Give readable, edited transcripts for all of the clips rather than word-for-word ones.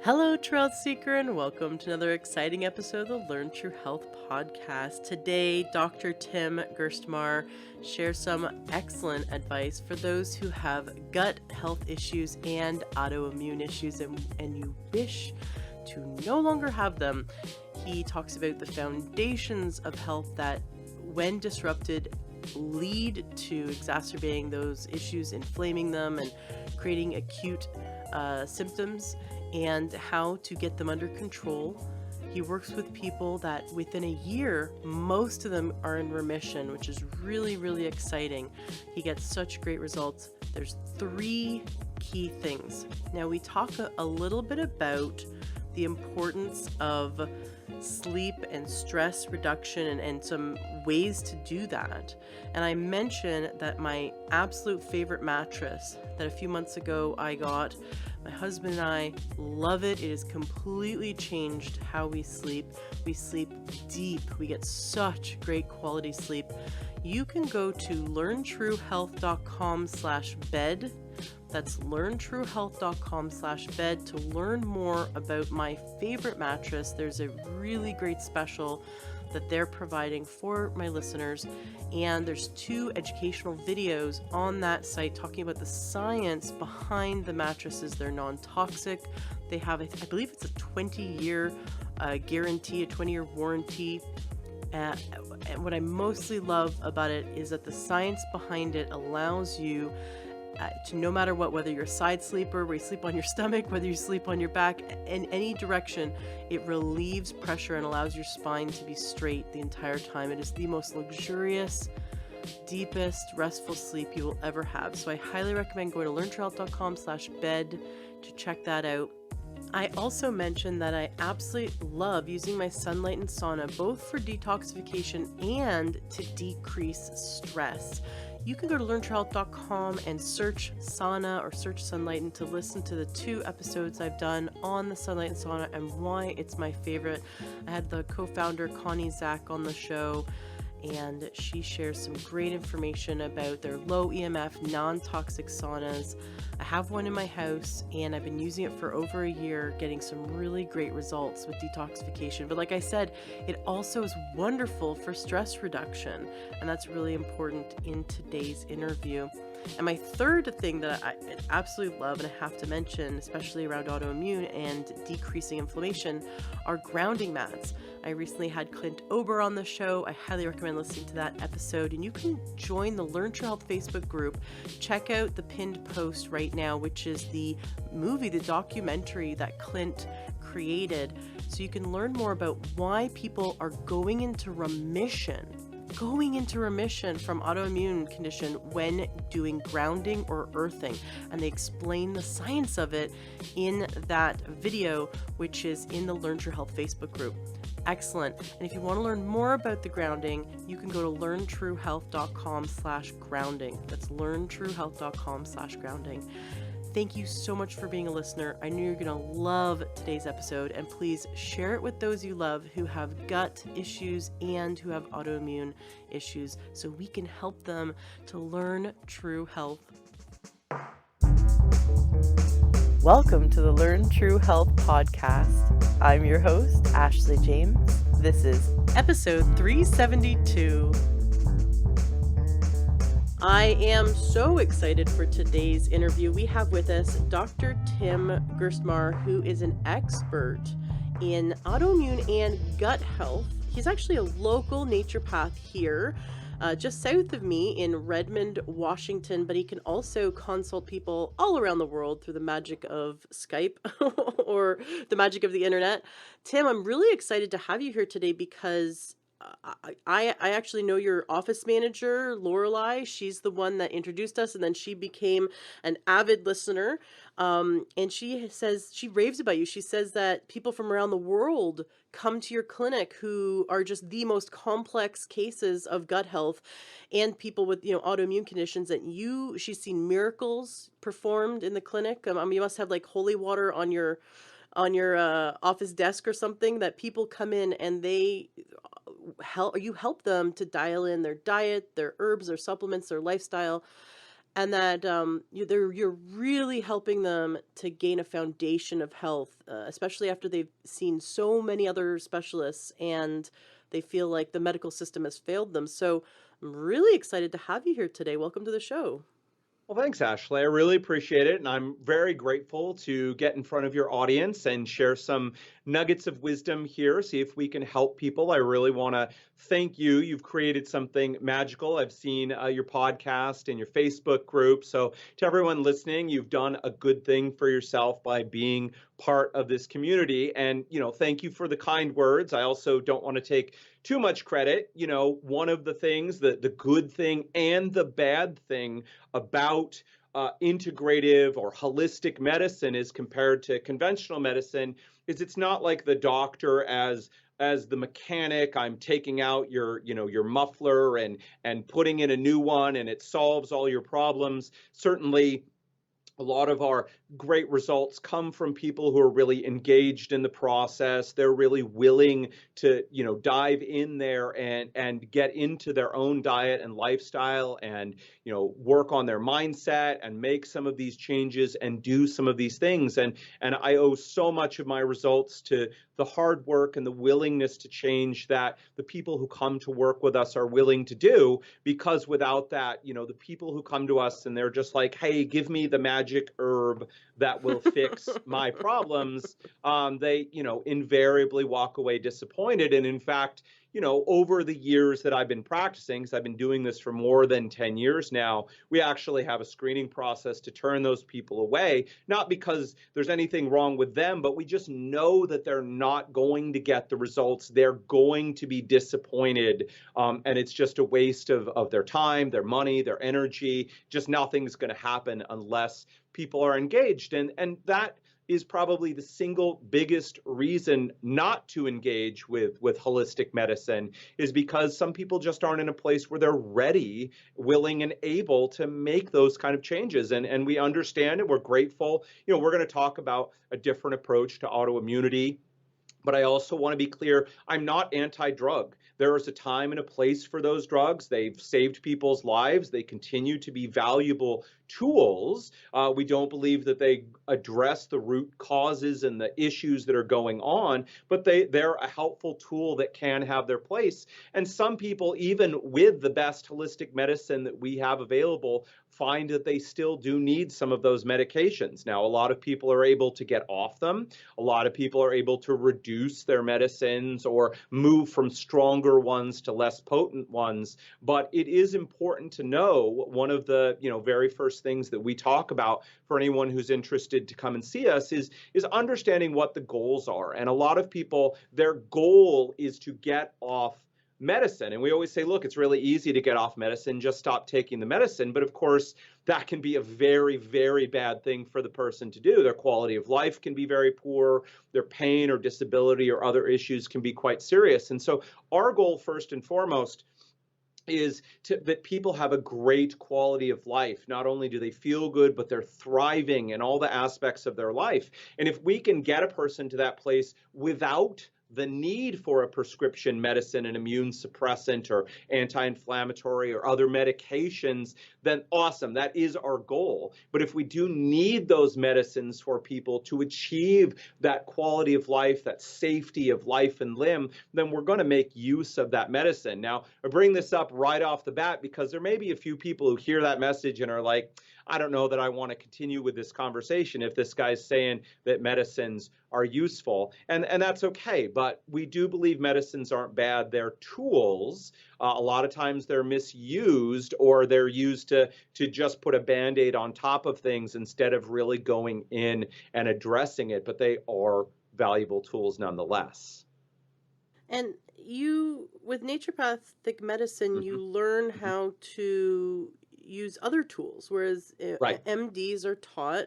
Hello, Trail Seeker, and welcome to another exciting episode of the Learn True Health podcast. Today, Dr. Tim Gertsmar shares some excellent advice for those who have gut health issues and autoimmune issues, and you wish to no longer have them. He talks about the foundations of health that, when disrupted, lead to exacerbating those issues, inflaming them, and creating acute symptoms, and how to get them under control. He works with people that within a year, most of them are in remission, which is really, really exciting. He gets such great results. There's 3 key things. Now, we talk a little bit about the importance of sleep and stress reduction and some ways to do that. And I mentioned that my absolute favorite mattress that a few months ago I got, my husband and I love it. It has completely changed how we sleep. We sleep deep. We get such great quality sleep. You can go to learntruehealth.com/bed. That's learntruehealth.com/bed to learn more about my favorite mattress. There's a really great special that they're providing for my listeners, and there's 2 educational videos on that site talking about the science behind the mattresses. They're non-toxic. They have, I believe it's a 20-year guarantee, a 20-year warranty. And what I mostly love about it is that the science behind it allows you to, no matter what, whether you're a side sleeper where you sleep on your stomach, whether you sleep on your back, in any direction, it relieves pressure and allows your spine to be straight the entire time. It is the most luxurious, deepest, restful sleep you will ever have. So I highly recommend going to learntruehealth.com/bed to check that out. I also mentioned that I absolutely love using my sunlight and sauna, both for detoxification and to decrease stress. You can go to learntruehealth.com and search sauna or search sunlight and to listen to the 2 episodes I've done on the sunlight and sauna and why it's my favorite. I had the co-founder Connie Zach on the show, and she shares some great information about their low EMF, non-toxic saunas. I have one in my house, and I've been using it for over a year, getting some really great results with detoxification. But like I said, it also is wonderful for stress reduction, and that's really important in today's interview. And my third thing that I absolutely love and I have to mention, especially around autoimmune and decreasing inflammation, are grounding mats. I recently had Clint Ober on the show. I highly recommend listening to that episode. And you can join the Learn True Health Facebook group. Check out the pinned post right now, which is the movie, the documentary that Clint created. So you can learn more about why people are going into remission from autoimmune condition when doing grounding or earthing. And they explain the science of it in that video, which is in the Learn True Health Facebook group. Excellent. And if you want to learn more about the grounding, you can go to learntruehealth.com/grounding. That's learntruehealth.com/grounding. Thank you so much for being a listener. I know you're going to love today's episode, and please share it with those you love who have gut issues and who have autoimmune issues so we can help them to learn true health. Welcome to the Learn True Health podcast. I'm your host, Ashley James. This is episode 372. I am so excited for today's interview. We have with us Dr. Tim Gertsmar, who is an expert in autoimmune and gut health. He's actually a local naturopath here, just south of me in Redmond, Washington, but he can also consult people all around the world through the magic of Skype or the magic of the internet. Tim, I'm really excited to have you here today because I actually know your office manager, Lorelei. She's the one that introduced us, and then she became an avid listener. And she raves about you. She says that people from around the world come to your clinic who are just the most complex cases of gut health, and people with autoimmune conditions. That she's seen miracles performed in the clinic. You must have like holy water on your office desk or something, that people come in and you help them to dial in their diet, their herbs, their supplements, their lifestyle. and that you're really helping them to gain a foundation of health, especially after they've seen so many other specialists and they feel like the medical system has failed them. So I'm really excited to have you here today. Welcome to the show. Well, thanks, Ashley. I really appreciate it. And I'm very grateful to get in front of your audience and share some nuggets of wisdom here, see if we can help people. I really want to thank you. You've created something magical. I've seen your podcast and your Facebook group. So, to everyone listening, you've done a good thing for yourself by being part of this community. And, thank you for the kind words. I also don't want to take too much credit. One of the things, the good thing and the bad thing about integrative or holistic medicine as compared to conventional medicine is it's not like the doctor as the mechanic. I'm taking out your muffler and putting in a new one and it solves all your problems. Certainly a lot of our great results come from people who are really engaged in the process. They're really willing to, dive in there and get into their own diet and lifestyle and, work on their mindset and make some of these changes and do some of these things. And I owe so much of my results to the hard work and the willingness to change that the people who come to work with us are willing to do, because without that, the people who come to us and they're just like, hey, give me the magic herb that will fix my problems, they, invariably walk away disappointed. And in fact, over the years that I've been practicing, because I've been doing this for more than 10 years now, we actually have a screening process to turn those people away, not because there's anything wrong with them, but we just know that they're not going to get the results. They're going to be disappointed. And it's just a waste of their time, their money, their energy. Just nothing's going to happen unless people are engaged. And that is probably the single biggest reason not to engage with holistic medicine, is because some people just aren't in a place where they're ready, willing, and able to make those kind of changes. And we understand and we're grateful. We're going to talk about a different approach to autoimmunity. But I also want to be clear, I'm not anti-drug. There is a time and a place for those drugs. They've saved people's lives. They continue to be valuable tools. We don't believe that they address the root causes and the issues that are going on, but they're a helpful tool that can have their place. And some people, even with the best holistic medicine that we have available, find that they still do need some of those medications. Now, a lot of people are able to get off them. A lot of people are able to reduce their medicines or move from stronger ones to less potent ones. But it is important to know, one of the very first things that we talk about for anyone who's interested to come and see us is understanding what the goals are. And a lot of people, their goal is to get off medicine. And we always say, look, it's really easy to get off medicine, just stop taking the medicine. But of course, that can be a very, very bad thing for the person to do. Their quality of life can be very poor. Their pain or disability or other issues can be quite serious. And so our goal, first and foremost, is that people have a great quality of life. Not only do they feel good, but they're thriving in all the aspects of their life. And if we can get a person to that place without the need for a prescription medicine, an immune suppressant or anti-inflammatory or other medications, then awesome. That is our goal. But if we do need those medicines for people to achieve that quality of life, that safety of life and limb, then we're going to make use of that medicine. Now, I bring this up right off the bat because there may be a few people who hear that message and are like, I don't know that I want to continue with this conversation if this guy's saying that medicines are useful. And that's okay. But we do believe medicines aren't bad. They're tools. A lot of times they're misused, or they're used to just put a Band-Aid on top of things instead of really going in and addressing it. But they are valuable tools nonetheless. And you, with naturopathic medicine, Mm-hmm. you learn Mm-hmm. how to use other tools, whereas Right. MDs are taught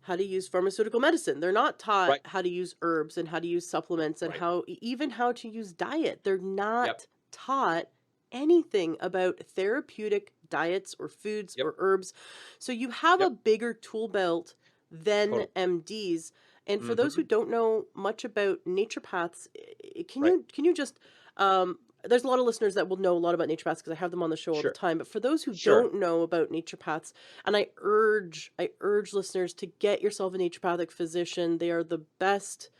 how to use pharmaceutical medicine. They're not taught Right. how to use herbs and how to use supplements and Right. even how to use diet. They're Yep. not taught anything about therapeutic diets or foods Yep. or herbs. So you have a Yep. bigger tool belt than Totally. MDs. And for those who Mm-hmm. don't know much about naturopaths, Right. can you just um, there's a lot of listeners that will know a lot about naturopaths because I have them on the show all the Sure. time. But for those who Sure. don't know about naturopaths, and I urge listeners to get yourself a naturopathic physician. They are the best,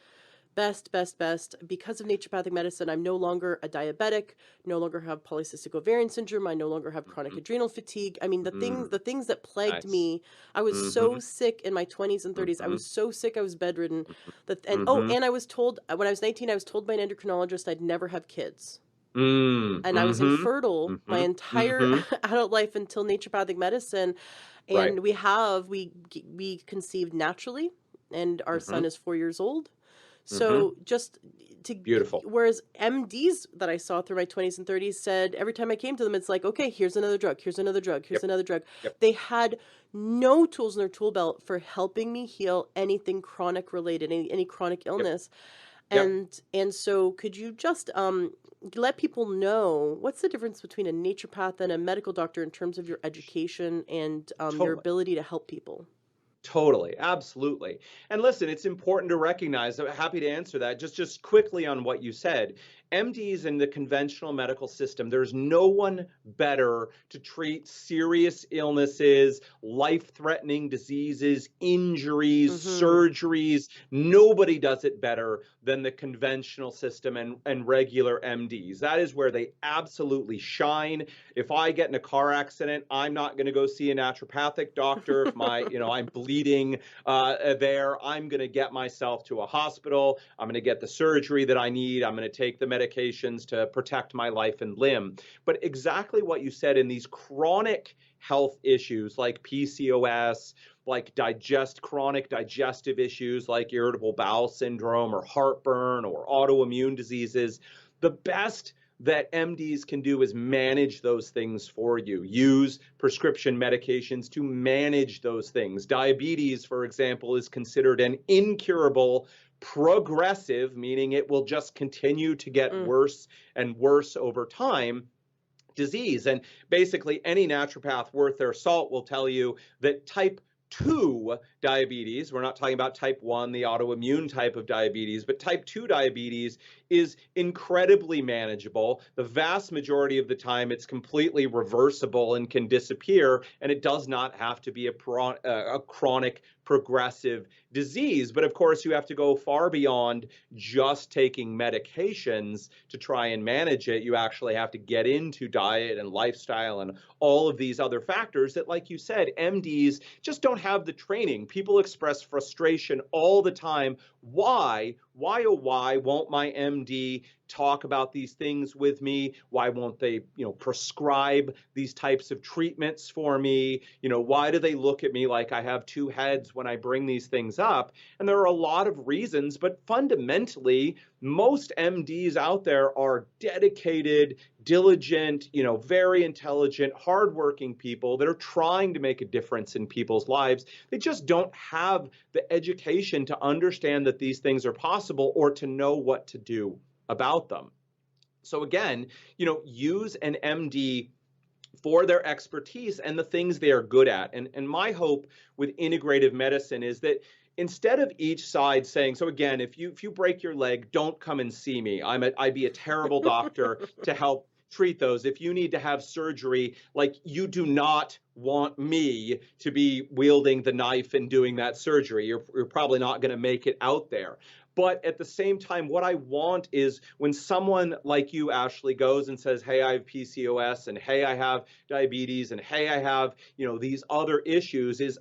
best, best, best. Because of naturopathic medicine, I'm no longer a diabetic, no longer have polycystic ovarian syndrome. I no longer have chronic Mhm. adrenal fatigue. I mean, Mm. the things that plagued Nice. me, I was so Mhm. sick in my 20s and 30s. I Mhm. was so sick, I was bedridden. Mhm. That and oh, Mhm. and I was told when I was 19, I was told by an endocrinologist I'd never have kids. Mm. And I was Mhm. infertile my Mhm. entire Mhm. adult life until naturopathic medicine. Right. And we conceived naturally, and our son Mhm. is 4 years old. Mhm. So just to Beautiful. whereas MDs that I saw through my 20s and 30s said every time I came to them, it's like, okay, here's another drug, here's another drug, here's Yep. another drug. Yep. They had no tools in their tool belt for helping me heal anything chronic related, any chronic Yep. illness. Yep. And so could you just let people know what's the difference between a naturopath and a medical doctor in terms of your education and your Totally. ability to help people? Totally, absolutely. And listen, it's important to recognize, I'm happy to answer that. Just quickly on what you said. MDs in the conventional medical system, there's no one better to treat serious illnesses, life-threatening diseases, injuries, Mm-hmm. surgeries. Nobody does it better than the conventional system and regular MDs. That is where they absolutely shine. If I get in a car accident, I'm not going to go see a naturopathic doctor. If I'm bleeding there, I'm going to get myself to a hospital. I'm going to get the surgery that I need. I'm going to take the medications to protect my life and limb. But exactly what you said in these chronic health issues like PCOS, like chronic digestive issues like irritable bowel syndrome or heartburn or autoimmune diseases, the best that MDs can do is manage those things for you. Use prescription medications to manage those things. Diabetes, for example, is considered an incurable progressive, meaning it will just continue to get Mm. worse and worse over time disease. And basically, any naturopath worth their salt will tell you that type 2 diabetes, we're not talking about type 1, the autoimmune type of diabetes, but type 2 diabetes is incredibly manageable. The vast majority of the time, it's completely reversible and can disappear, and it does not have to be a chronic progressive disease. But of course, you have to go far beyond just taking medications to try and manage it. You actually have to get into diet and lifestyle and all of these other factors that, like you said, MDs just don't have the training. People express frustration all the time. Why, oh, why won't my MD talk about these things with me? Why won't they, prescribe these types of treatments for me? Why do they look at me like I have two heads when I bring these things up? And there are a lot of reasons, but fundamentally, most MDs out there are dedicated, diligent, very intelligent, hardworking people that are trying to make a difference in people's lives. They just don't have the education to understand that these things are possible or to know what to do about them. So again, use an MD for their expertise and the things they are good at. And my hope with integrative medicine is that instead of each side saying, so again, if you break your leg, don't come and see me. I'd be a terrible doctor to help treat those. If you need to have surgery, like, you do not want me to be wielding the knife and doing that surgery. You're probably not going to make it out there. But at the same time, what I want is when someone like you, Ashley, goes and says, hey, I have PCOS, and hey, I have diabetes, and hey, I have, these other issues, is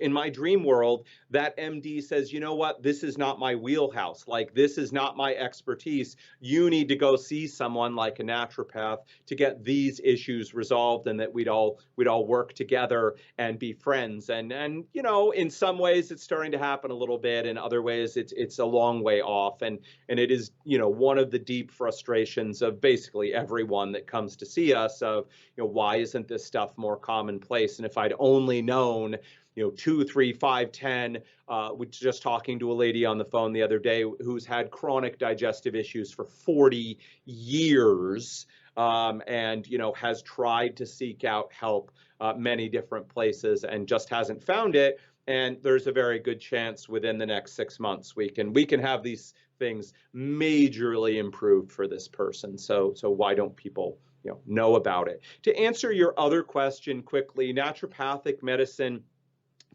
in my dream world, that MD says, you know what, this is not my wheelhouse. Like, this is not my expertise. You need to go see someone like a naturopath to get these issues resolved, and that we'd all work together and be friends. And in some ways it's starting to happen a little bit. In other ways, it's a long way off. And it is, one of the deep frustrations of basically everyone that comes to see us of, why isn't this stuff more commonplace? And if I'd only known, 2, 3, 5, 10. We were just talking to a lady on the phone the other day who's had chronic digestive issues for 40 years, and has tried to seek out help many different places and just hasn't found it. And there's a very good chance within the next 6 months we can have these things majorly improved for this person. So why don't people know about it? To answer your other question quickly, naturopathic medicine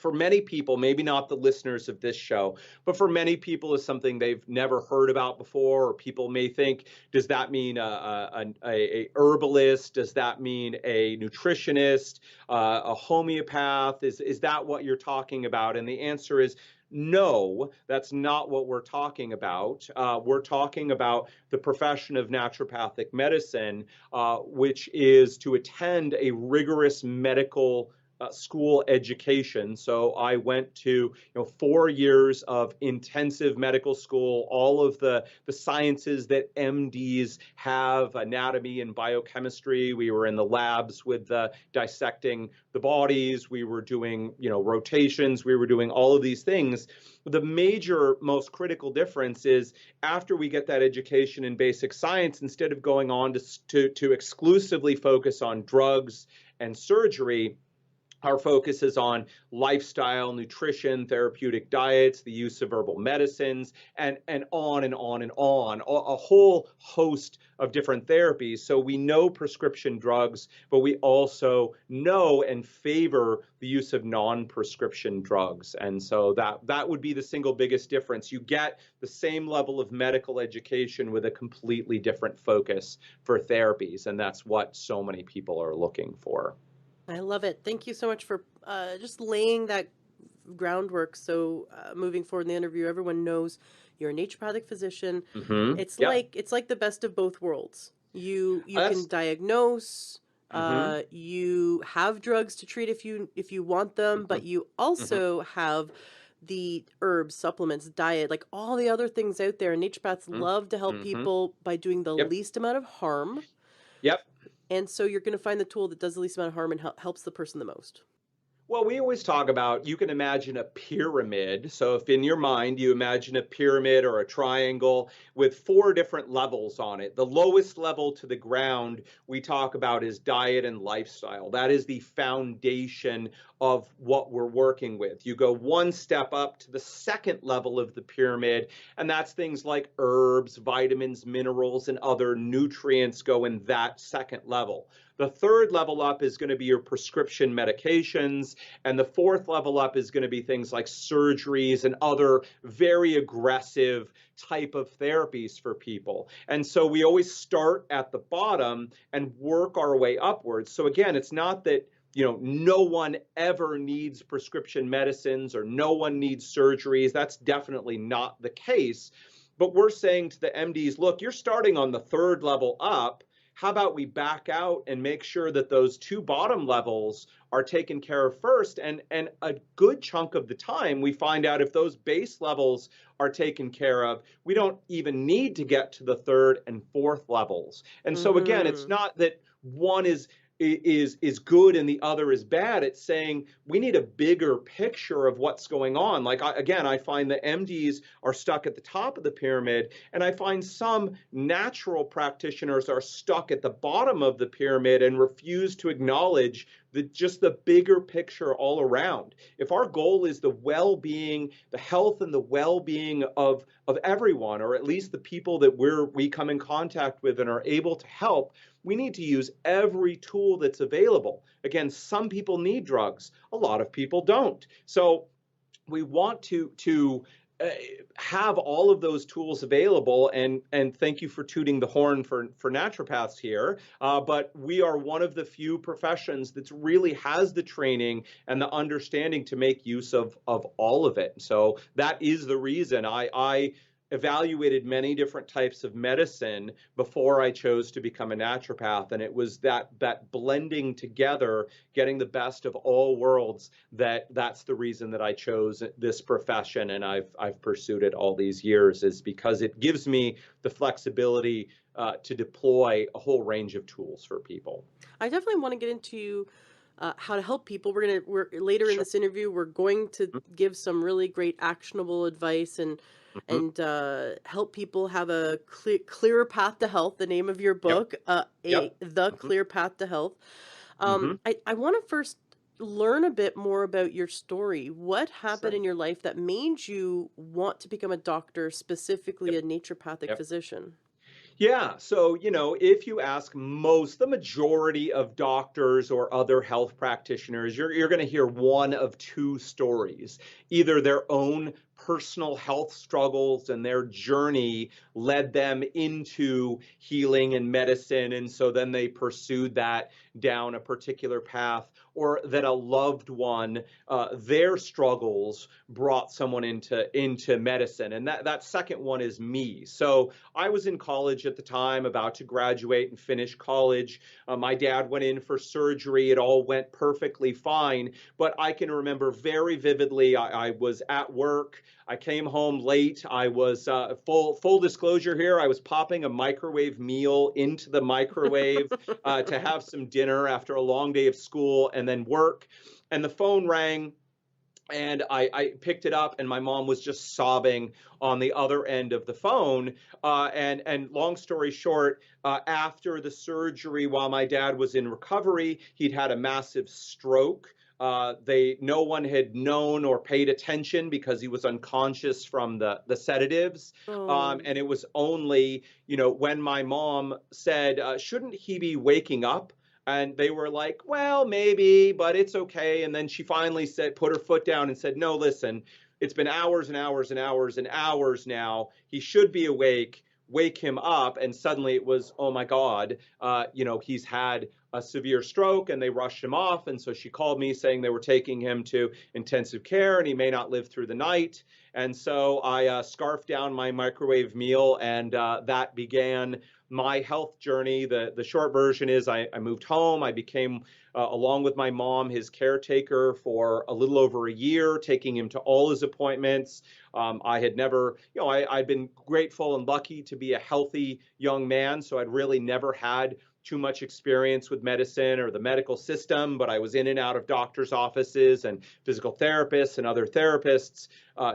for many people, maybe not the listeners of this show, but for many people is something they've never heard about before. Or people may think, does that mean a herbalist? Does that mean a nutritionist, a homeopath? Is that what you're talking about? And the answer is no, that's not what we're talking about. We're talking about the profession of naturopathic medicine, which is to attend a rigorous medical school education. So I went to 4 years of intensive medical school, all of the sciences that MDs have, anatomy and biochemistry. We were in the labs with dissecting the bodies. We were doing rotations. We were doing all of these things. The major, most critical difference is after we get that education in basic science, instead of going on to exclusively focus on drugs and surgery, our focus is on lifestyle, nutrition, therapeutic diets, the use of herbal medicines, and on and on and on, a whole host of different therapies. So we know prescription drugs, but we also know and favor the use of non-prescription drugs. And so that would be the single biggest difference. You get the same level of medical education with a completely different focus for therapies, and that's what so many people are looking for. I love it. Thank you so much for just laying that groundwork. So moving forward in the interview, everyone knows you're a naturopathic physician. Yep. It's like the best of both worlds. You can That's diagnose. hmm You have drugs to treat if you want them, hmm but you hmm also have the herbs, supplements, diet, like all the other things out there. And naturopaths love to help hmm people by doing the Yep. least amount of harm. Yep. And so you're going to find the tool that does the least amount of harm and helps the person the most. Well, we always talk about you can imagine a pyramid. So, if in your mind you imagine a pyramid or a triangle with four different levels on it, the lowest level to the ground we talk about is diet and lifestyle. That is the foundation of what we're working with. You go one step up to the second level of the pyramid, and that's things like herbs, vitamins, minerals, and other nutrients go in that second level. The third level up is going to be your prescription medications. And the fourth level up is going to be things like surgeries and other very aggressive type of therapies for people. And so we always start at the bottom and work our way upwards. So again, it's not that no one ever needs prescription medicines or no one needs surgeries. That's definitely not the case. But we're saying to the MDs, look, you're starting on the third level up. How about we back out and make sure that those two bottom levels are taken care of first? And a good chunk of the time, we find out if those base levels are taken care of, we don't even need to get to the third and fourth levels. And so again, it's Mm-hmm. not that one is good and the other is bad. It's saying we need a bigger picture of what's going on. Like again, I find that MDs are stuck at the top of the pyramid, and I find some natural practitioners are stuck at the bottom of the pyramid and refuse to acknowledge just the bigger picture all around. If our goal is the well-being, the health and the well-being of everyone, or at least the people that we come in contact with and are able to help, we need to use every tool that's available. Again, some people need drugs, a lot of people don't. So we want to have all of those tools available. And thank you for tooting the horn for naturopaths here. But we are one of the few professions that really has the training and the understanding to make use of all of it. So that is the reason I evaluated many different types of medicine before I chose to become a naturopath. And it was that blending together, getting the best of all worlds, that's the reason that I chose this profession. And I've pursued it all these years, is because it gives me the flexibility to deploy a whole range of tools for people. I definitely want to get into how to help people. We're later in Sure. this interview. We're going to give some really great actionable advice and Mm-hmm. help people have a clearer path to health. The name of your Yep. book, Yep. the Mm-hmm. clear path to health. Mm-hmm. I want to first learn a bit more about your story. What happened Sure. in your life that made you want to become a doctor, specifically Yep. a naturopathic Yep. physician? Yeah. So, if you ask the majority of doctors or other health practitioners, you're going to hear one of two stories. Either their own personal health struggles and their journey led them into healing and medicine. And so then they pursued that down a particular path, or that a loved one, their struggles brought someone into medicine. And that second one is me. So I was in college at the time, about to graduate and finish college. My dad went in for surgery. It all went perfectly fine. But I can remember very vividly, I was at work. I came home late. I was, full disclosure here, I was popping a microwave meal into the microwave to have some dinner after a long day of school and then work. And the phone rang, and I picked it up, and my mom was just sobbing on the other end of the phone. And long story short, after the surgery, while my dad was in recovery, he'd had a massive stroke. No one had known or paid attention because he was unconscious from the sedatives. Oh, And it was only, when my mom said, "Shouldn't he be waking up?" And they were like, "Well, maybe, but it's okay." And then she finally put her foot down and said, "No, listen, it's been hours and hours and hours and hours now. He should be awake. Wake him up." And suddenly it was, oh my God, he's had a severe stroke, and they rushed him off. And so she called me saying they were taking him to intensive care and he may not live through the night. And so I scarfed down my microwave meal, and that began my health journey. The short version is I moved home. I became, along with my mom, his caretaker for a little over a year, taking him to all his appointments. I had never, I'd been grateful and lucky to be a healthy young man. So I'd really never had too much experience with medicine or the medical system, but I was in and out of doctors' offices and physical therapists and other therapists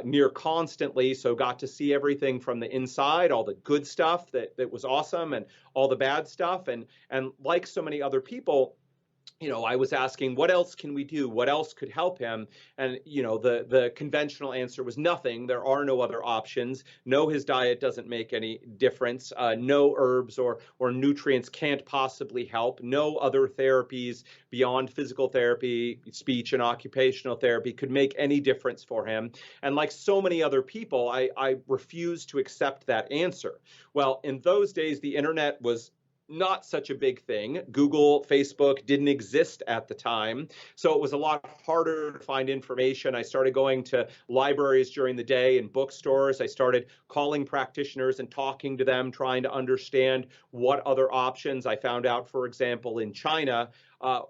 near constantly. So got to see everything from the inside, all the good stuff that was awesome, and all the bad stuff. And like so many other people, I was asking, what else can we do? What else could help him? And the conventional answer was nothing. There are no other options. No, his diet doesn't make any difference. No herbs or nutrients can't possibly help. No other therapies beyond physical therapy, speech and occupational therapy could make any difference for him. And like so many other people, I refused to accept that answer. Well, in those days, the internet was not such a big thing. Google, Facebook didn't exist at the time. So it was a lot harder to find information. I started going to libraries during the day and bookstores. I started calling practitioners and talking to them, trying to understand what other options. I found out, for example, in China,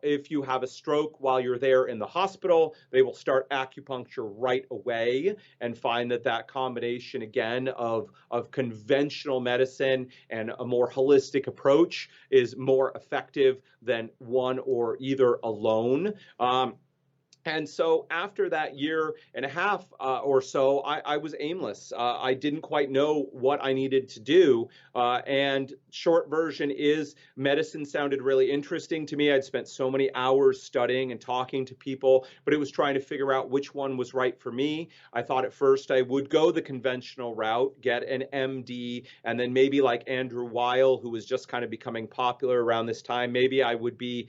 if you have a stroke while you're there in the hospital, they will start acupuncture right away, and find that combination again of conventional medicine and a more holistic approach is more effective than one or either alone. And so after that year and a half or so, I was aimless. I didn't quite know what I needed to do. And short version is, medicine sounded really interesting to me. I'd spent so many hours studying and talking to people, but it was trying to figure out which one was right for me. I thought at first I would go the conventional route, get an MD, and then maybe like Andrew Weil, who was just kind of becoming popular around this time, maybe I would be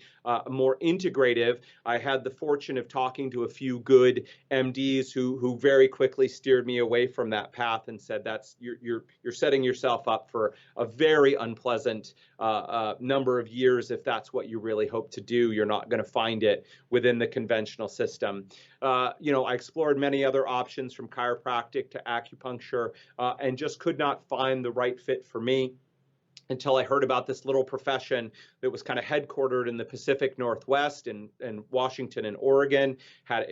more integrative. I had the fortune of talking to a few good MDs who very quickly steered me away from that path and said, "That's you're setting yourself up for a very unpleasant number of years if that's what you really hope to do. You're not going to find it within the conventional system." I explored many other options, from chiropractic to acupuncture, and just could not find the right fit for me, until I heard about this little profession that was kind of headquartered in the Pacific Northwest, in Washington and Oregon,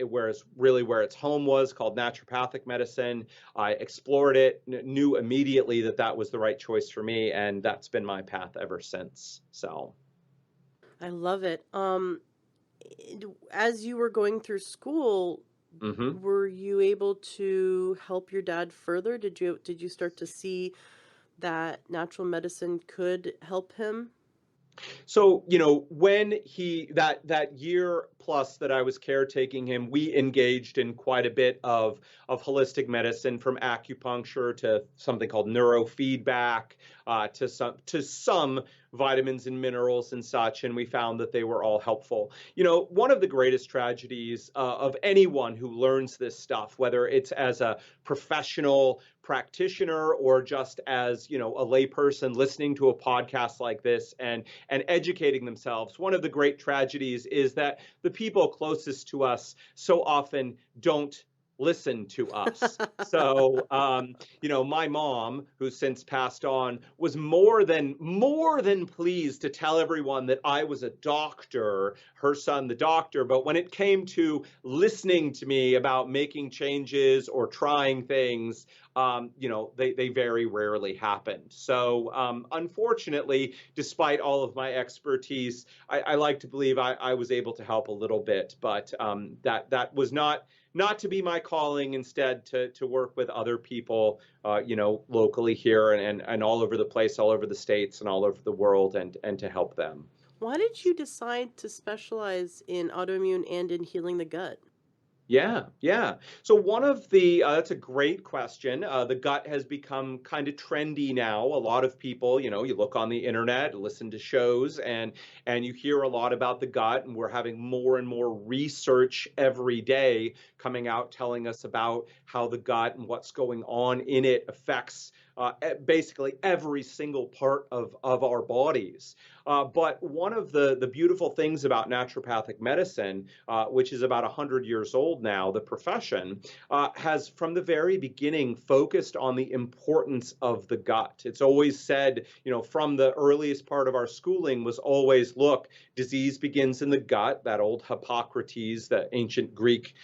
where its home was, called naturopathic medicine. I explored it, knew immediately that was the right choice for me, and that's been my path ever since. So, I love it. As you were going through school, mhm. were you able to help your dad further? Did you start to see that natural medicine could help him? So, when that year plus that I was caretaking him, we engaged in quite a bit of holistic medicine, from acupuncture to something called neurofeedback, to some vitamins and minerals and such, and we found that they were all helpful. One of the greatest tragedies of anyone who learns this stuff, whether it's as a professional practitioner or just as a layperson listening to a podcast like this and educating themselves. One of the great tragedies is that the people closest to us so often don't listen to us. So, my mom, who's since passed on, was more than pleased to tell everyone that I was a doctor, her son, the doctor. But when it came to listening to me about making changes or trying things, they very rarely happened. So, unfortunately, despite all of my expertise, I like to believe I was able to help a little bit, but that was not to be my calling. Instead, to work with other people, locally here and all over the place, all over the states and all over the world, and to help them. Why did you decide to specialize in autoimmune and in healing the gut? Yeah, yeah. So that's a great question. The gut has become kind of trendy now. A lot of people, you look on the internet, listen to shows, and you hear a lot about the gut, and we're having more and more research every day coming out telling us about how the gut and what's going on in it affects basically every single part of our bodies. But one of the beautiful things about naturopathic medicine, which is about 100 years old now, the profession, has from the very beginning focused on the importance of the gut. It's always said, from the earliest part of our schooling was always, look, disease begins in the gut. That old Hippocrates, the ancient Greek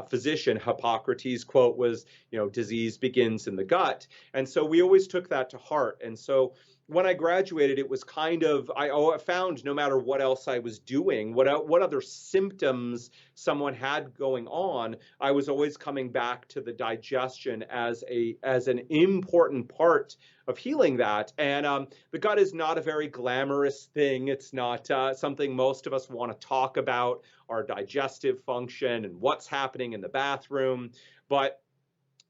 physician Hippocrates quote was, disease begins in the gut. And so we always took that to heart. And so when I graduated, it was I found no matter what else I was doing, what other symptoms someone had going on, I was always coming back to the digestion as an important part of healing that. And the gut is not a very glamorous thing. It's not something most of us want to talk about, our digestive function and what's happening in the bathroom. But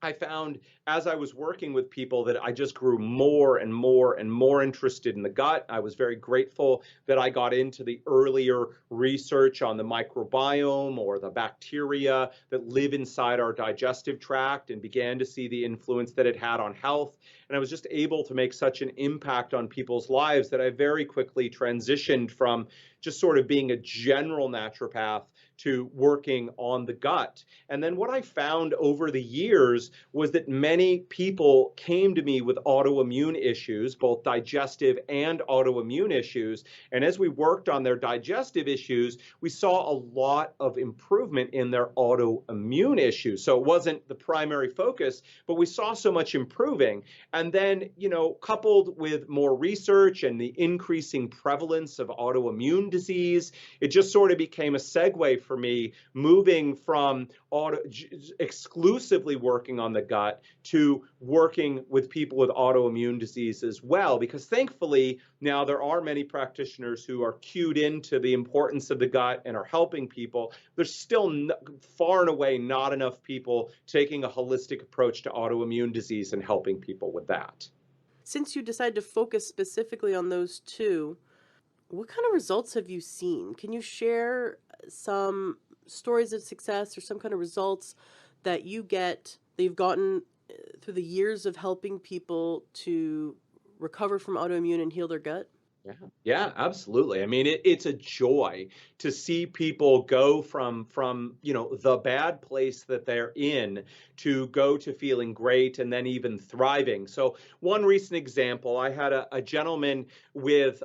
I found as I was working with people that I just grew more and more and more interested in the gut. I was very grateful that I got into the earlier research on the microbiome or the bacteria that live inside our digestive tract, and began to see the influence that it had on health. And I was just able to make such an impact on people's lives that I very quickly transitioned from just sort of being a general naturopath to working on the gut. And then what I found over the years was that many people came to me with autoimmune issues, both digestive and autoimmune issues. And as we worked on their digestive issues, we saw a lot of improvement in their autoimmune issues. So it wasn't the primary focus, but we saw so much improving. And then, coupled with more research and the increasing prevalence of autoimmune disease, it just sort of became a segue for me, moving from exclusively working on the gut to working with people with autoimmune disease as well. Because thankfully, now there are many practitioners who are cued into the importance of the gut and are helping people. There's still far and away not enough people taking a holistic approach to autoimmune disease and helping people with that. Since you decided to focus specifically on those two, what kind of results have you seen? Can you share some stories of success or some kind of results that you've gotten through the years of helping people to recover from autoimmune and heal their gut? Yeah, yeah, absolutely. I mean, it's a joy to see people go from the bad place that they're in to go to feeling great and then even thriving. So one recent example, I had a gentleman with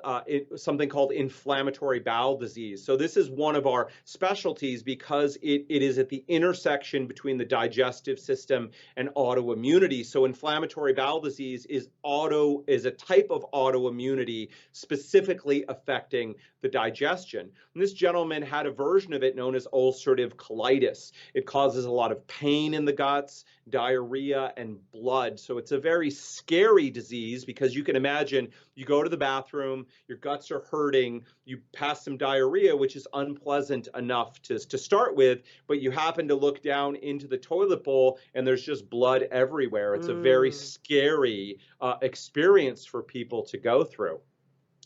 something called inflammatory bowel disease. So this is one of our specialties because it is at the intersection between the digestive system and autoimmunity. So inflammatory bowel disease is a type of autoimmunity specifically affecting the digestion. And this gentleman had a version of it known as ulcerative colitis. It causes a lot of pain in the guts, diarrhea, and blood. So it's a very scary disease because you can imagine you go to the bathroom, your guts are hurting, you pass some diarrhea, which is unpleasant enough to start with, but you happen to look down into the toilet bowl and there's just blood everywhere. It's a very Mm. scary experience for people to go through.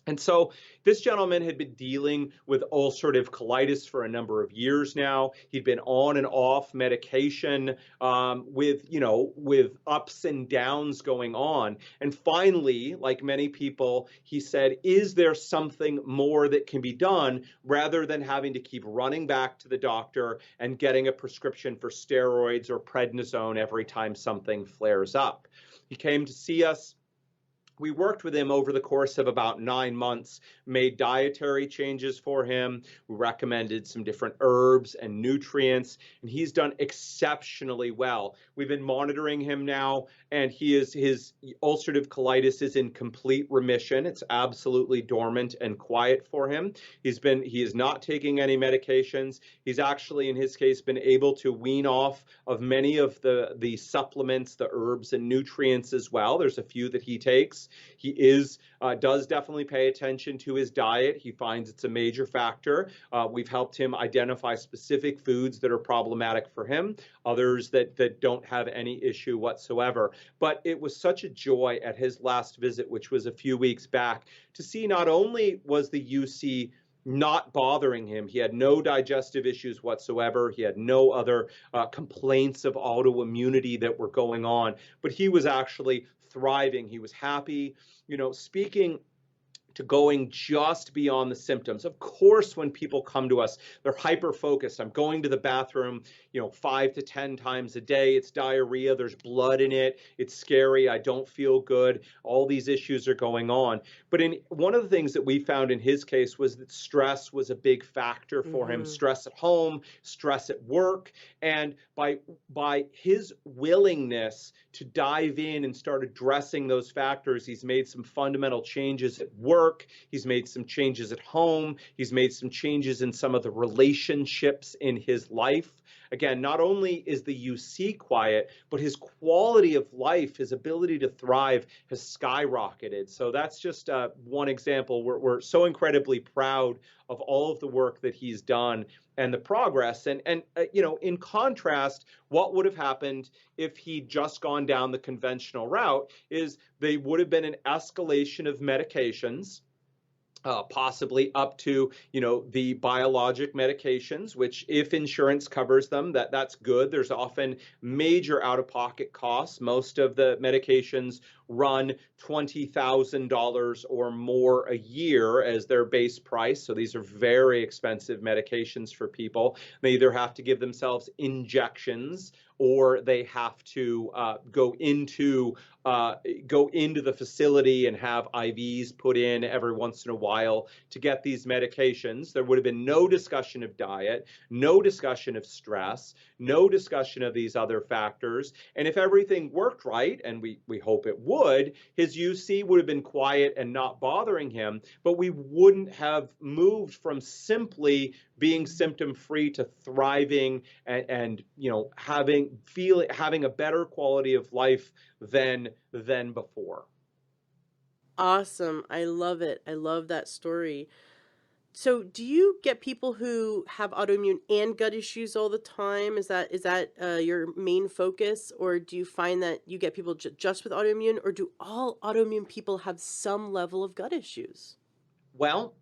And so this gentleman had been dealing with ulcerative colitis for a number of years now. He'd been on and off medication with ups and downs going on. And finally, like many people, he said, is there something more that can be done rather than having to keep running back to the doctor and getting a prescription for steroids or prednisone every time something flares up? He came to see us. We worked with him over the course of about 9 months, made dietary changes for him. We recommended some different herbs and nutrients, and he's done exceptionally well. We've been monitoring him now, and his ulcerative colitis is in complete remission. It's absolutely dormant and quiet for him. He is not taking any medications. He's actually, in his case, been able to wean off of many of the supplements, the herbs and nutrients as well. There's a few that he takes. He does definitely pay attention to his diet. He finds it's a major factor. We've helped him identify specific foods that are problematic for him, others that don't have any issue whatsoever. But it was such a joy at his last visit, which was a few weeks back, to see not only was the UC not bothering him. He had no digestive issues whatsoever. He had no other complaints of autoimmunity that were going on, but he was actually thriving. He was happy, speaking to going just beyond the symptoms. Of course, when people come to us, they're hyper-focused. I'm going to the bathroom, 5 to 10 times a day. It's diarrhea. There's blood in it. It's scary. I don't feel good. All these issues are going on. But one of the things that we found in his case was that stress was a big factor for him. Mm-hmm. Stress at home, stress at work. And by his willingness to dive in and start addressing those factors, he's made some fundamental changes at work. He's made some changes at home. He's made some changes in some of the relationships in his life. Again, not only is the UC quiet, but his quality of life, his ability to thrive has skyrocketed. So that's just one example. We're so incredibly proud of all of the work that he's done and the progress. And in contrast, what would have happened if he'd just gone down the conventional route is they would have been an escalation of medications. Possibly up to, the biologic medications, which if insurance covers them, that's good. There's often major out-of-pocket costs. Most of the medications run $20,000 or more a year as their base price. So these are very expensive medications for people. They either have to give themselves injections or they have to go into the facility and have IVs put in every once in a while to get these medications. There would have been no discussion of diet, no discussion of stress, no discussion of these other factors. And if everything worked right, and we hope it would, his UC would have been quiet and not bothering him, but we wouldn't have moved from simply being symptom-free to thriving and having a better quality of life than before. Awesome. I love it. I love that story. So, do you get people who have autoimmune and gut issues all the time? Is that your main focus, or do you find that you get people just with autoimmune, or do all autoimmune people have some level of gut issues? Well,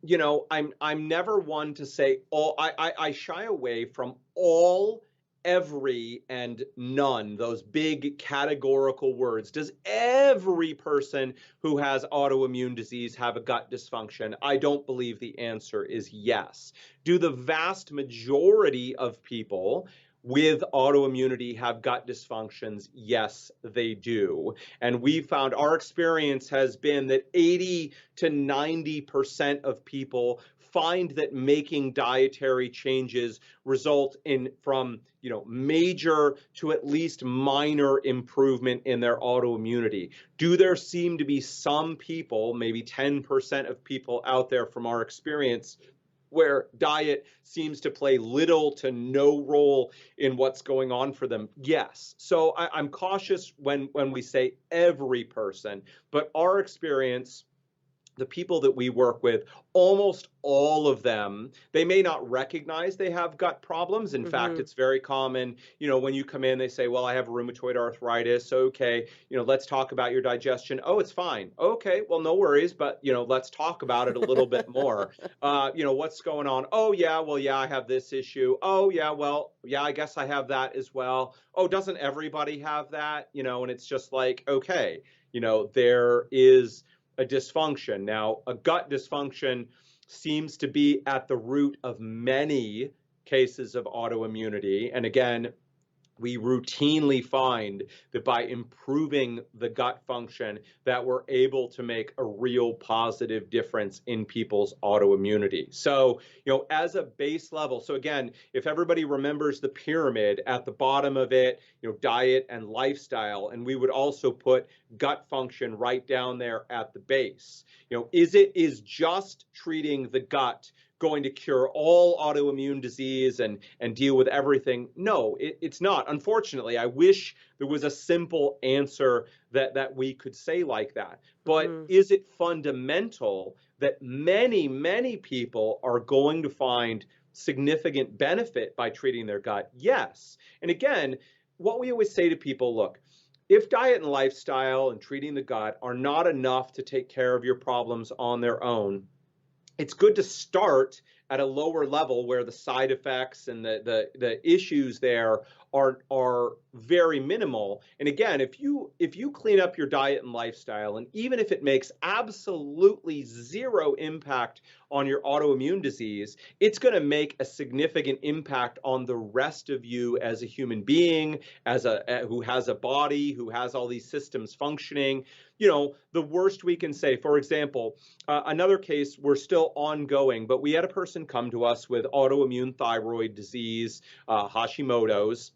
I'm never one to say all. I shy away from all, every, and none, those big categorical words. Does every person who has autoimmune disease have a gut dysfunction? I don't believe the answer is yes. Do the vast majority of people with autoimmunity have gut dysfunctions? Yes, they do. And we found our experience has been that 80 to 90% of people find that making dietary changes result in from major to at least minor improvement in their autoimmunity. Do there seem to be some people, maybe 10% of people out there from our experience, where diet seems to play little to no role in what's going on for them? Yes. So I'm cautious when we say every person, but our experience, the people that we work with, almost all of them, they may not recognize they have gut problems. In fact, Mm-hmm. it's very common, when you come in, they say, well, I have rheumatoid arthritis. Okay, let's talk about your digestion. Oh, it's fine. Okay, well, no worries, but, let's talk about it a little bit more. What's going on? Oh, yeah, well, yeah, I have this issue. Oh, yeah, well, yeah, I guess I have that as well. Oh, doesn't everybody have that? And it's just like, okay, there is a dysfunction. Now, a gut dysfunction seems to be at the root of many cases of autoimmunity. And again, we routinely find that by improving the gut function, that we're able to make a real positive difference in people's autoimmunity. So, as a base level, so again, if everybody remembers the pyramid, at the bottom of it, diet and lifestyle, and we would also put gut function right down there at the base. Is just treating the gut going to cure all autoimmune disease and deal with everything? No, it's not. Unfortunately, I wish there was a simple answer that we could say like that. But Mm-hmm. is it fundamental that many people are going to find significant benefit by treating their gut? Yes. And again, what we always say to people, look, if diet and lifestyle and treating the gut are not enough to take care of your problems on their own, it's good to start at a lower level where the side effects and the issues there are very minimal. And again, if you clean up your diet and lifestyle, and even if it makes absolutely zero impact on your autoimmune disease, it's going to make a significant impact on the rest of you as a human being, as a who has a body, who has all these systems functioning. The worst we can say, for example, another case, we're still ongoing, but we had a person come to us with autoimmune thyroid disease, Hashimoto's,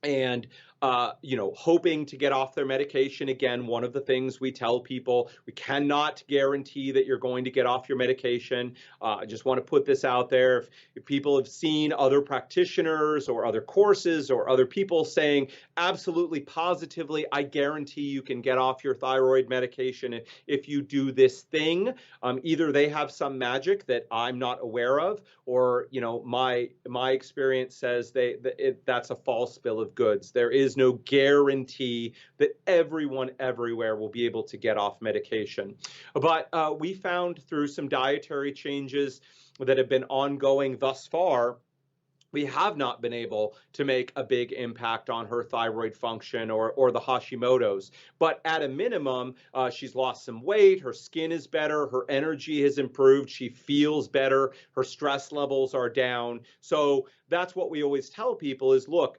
and hoping to get off their medication. Again, one of the things we tell people, we cannot guarantee that you're going to get off your medication. I just want to put this out there. If people have seen other practitioners or other courses or other people saying absolutely positively, I guarantee you can get off your thyroid medication if you do this thing, either they have some magic that I'm not aware of, or my experience says that's a false bill of goods. There is no guarantee that everyone everywhere will be able to get off medication. But we found through some dietary changes that have been ongoing thus far, we have not been able to make a big impact on her thyroid function or the Hashimoto's. But at a minimum, she's lost some weight, her skin is better, her energy has improved, she feels better, her stress levels are down. So that's what we always tell people is, look,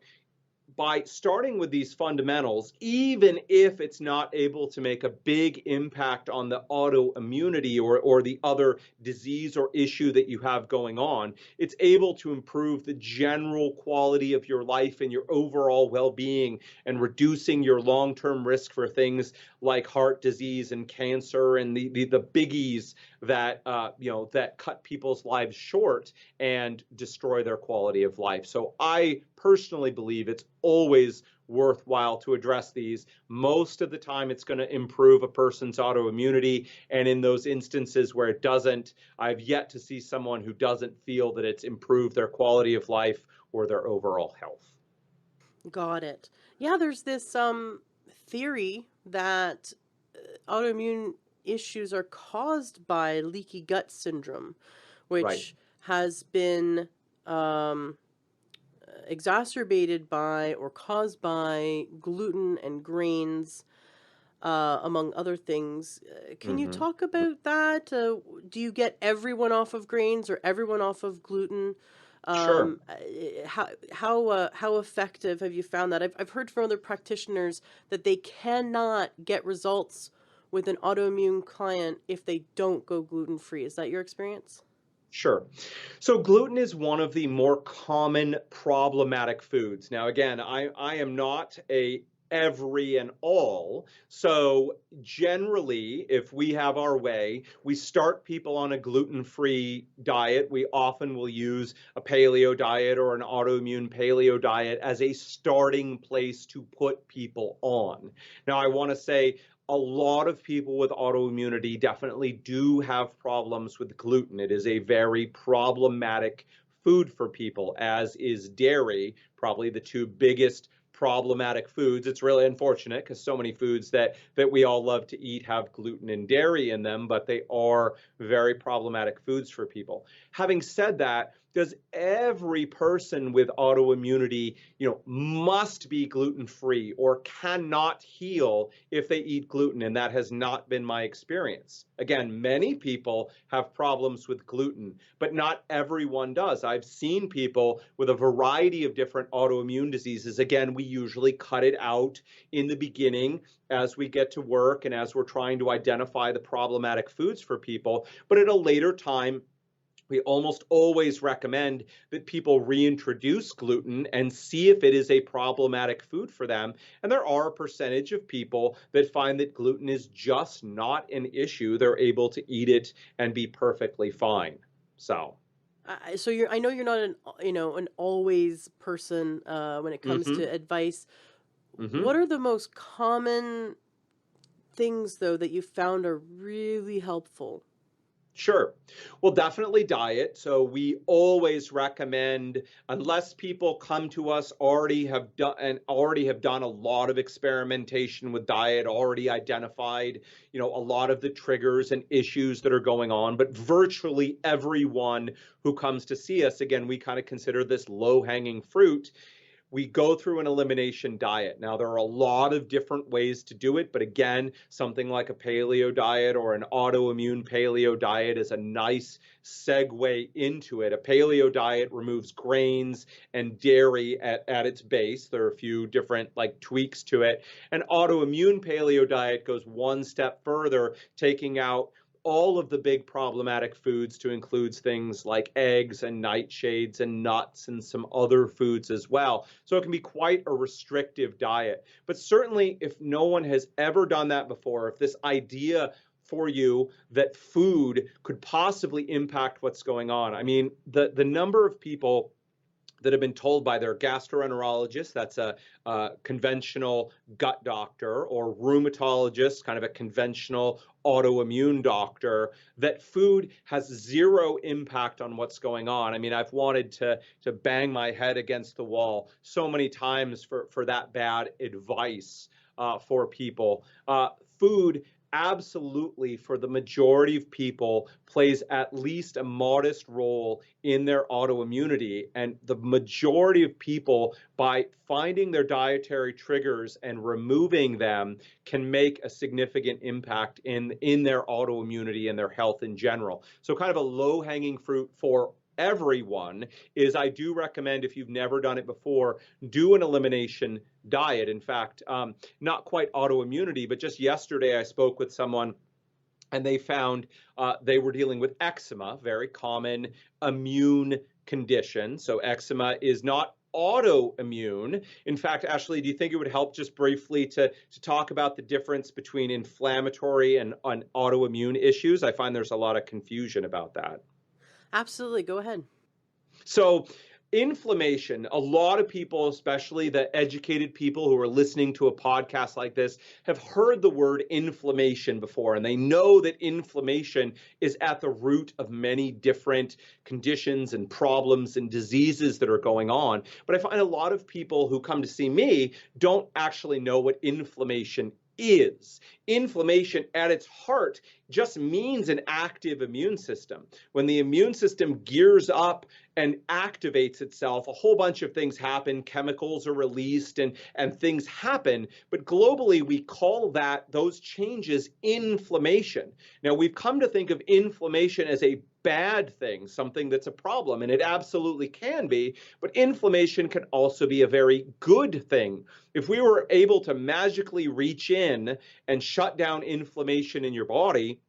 by starting with these fundamentals, even if it's not able to make a big impact on the autoimmunity or the other disease or issue that you have going on, it's able to improve the general quality of your life and your overall well-being, and reducing your long-term risk for things like heart disease and cancer and the biggies that that cut people's lives short and destroy their quality of life. So I personally believe it's always worthwhile to address these. Most of the time, it's going to improve a person's autoimmunity. And in those instances where it doesn't, I've yet to see someone who doesn't feel that it's improved their quality of life or their overall health. Got it. Yeah, there's this theory that autoimmune issues are caused by leaky gut syndrome, Right. which has been um, exacerbated by or caused by gluten and grains, among other things. Can you Mm-hmm. talk about that? Do you get everyone off of grains or everyone off of gluten? Sure. How effective have you found that? I've heard from other practitioners that they cannot get results with an autoimmune client if they don't go gluten free. Is that your experience? Sure. So gluten is one of the more common problematic foods. Now, again, I am not a every and all. So generally, if we have our way, we start people on a gluten-free diet. We often will use a paleo diet or an autoimmune paleo diet as a starting place to put people on. Now, I want to say a lot of people with autoimmunity definitely do have problems with gluten. It is a very problematic food for people, as is dairy, probably the two biggest problematic foods. It's really unfortunate because so many foods that we all love to eat have gluten and dairy in them, but they are very problematic foods for people. Having said that, does every person with autoimmunity, must be gluten-free or cannot heal if they eat gluten? And that has not been my experience. Again, many people have problems with gluten, but not everyone does. I've seen people with a variety of different autoimmune diseases. Again, we usually cut it out in the beginning as we get to work and as we're trying to identify the problematic foods for people. But at a later time, we almost always recommend that people reintroduce gluten and see if it is a problematic food for them. And there are a percentage of people that find that gluten is just not an issue. They're able to eat it and be perfectly fine. So. I know you're not an always person when it comes to Mm-hmm. advice. Mm-hmm. What are the most common things though that you found are really helpful? Sure. Well, definitely diet. So we always recommend, unless people come to us already have done a lot of experimentation with diet, already identified, a lot of the triggers and issues that are going on. But virtually everyone who comes to see us, again, we kind of consider this low-hanging fruit. We go through an elimination diet. Now, there are a lot of different ways to do it, but again, something like a paleo diet or an autoimmune paleo diet is a nice segue into it. A paleo diet removes grains and dairy at its base. There are a few different tweaks to it. An autoimmune paleo diet goes one step further, taking out all of the big problematic foods to include things like eggs and nightshades and nuts and some other foods as well. So it can be quite a restrictive diet. But certainly, if no one has ever done that before, if this idea for you that food could possibly impact what's going on, I mean, the number of people that have been told by their gastroenterologist, that's a conventional gut doctor, or rheumatologist, kind of a conventional autoimmune doctor, that food has zero impact on what's going on. I mean, I've wanted to bang my head against the wall so many times for that bad advice for people. Food absolutely, for the majority of people, plays at least a modest role in their autoimmunity. And the majority of people, by finding their dietary triggers and removing them, can make a significant impact in their autoimmunity and their health in general. So kind of a low-hanging fruit for everyone is, I do recommend, if you've never done it before, do an elimination diet. In fact, not quite autoimmunity, but just yesterday I spoke with someone and they found they were dealing with eczema, very common immune condition. So eczema is not autoimmune. In fact, Ashley, do you think it would help just briefly to talk about the difference between inflammatory and autoimmune issues? I find there's a lot of confusion about that. Absolutely, go ahead. So inflammation, a lot of people, especially the educated people who are listening to a podcast like this, have heard the word inflammation before, and they know that inflammation is at the root of many different conditions and problems and diseases that are going on. But I find a lot of people who come to see me don't actually know what inflammation is. Inflammation at its heart just means an active immune system. When the immune system gears up and activates itself, a whole bunch of things happen, chemicals are released and things happen, but globally we call those changes inflammation. Now we've come to think of inflammation as a bad thing, something that's a problem, and it absolutely can be, but inflammation can also be a very good thing. If we were able to magically reach in and shut down inflammation in your body,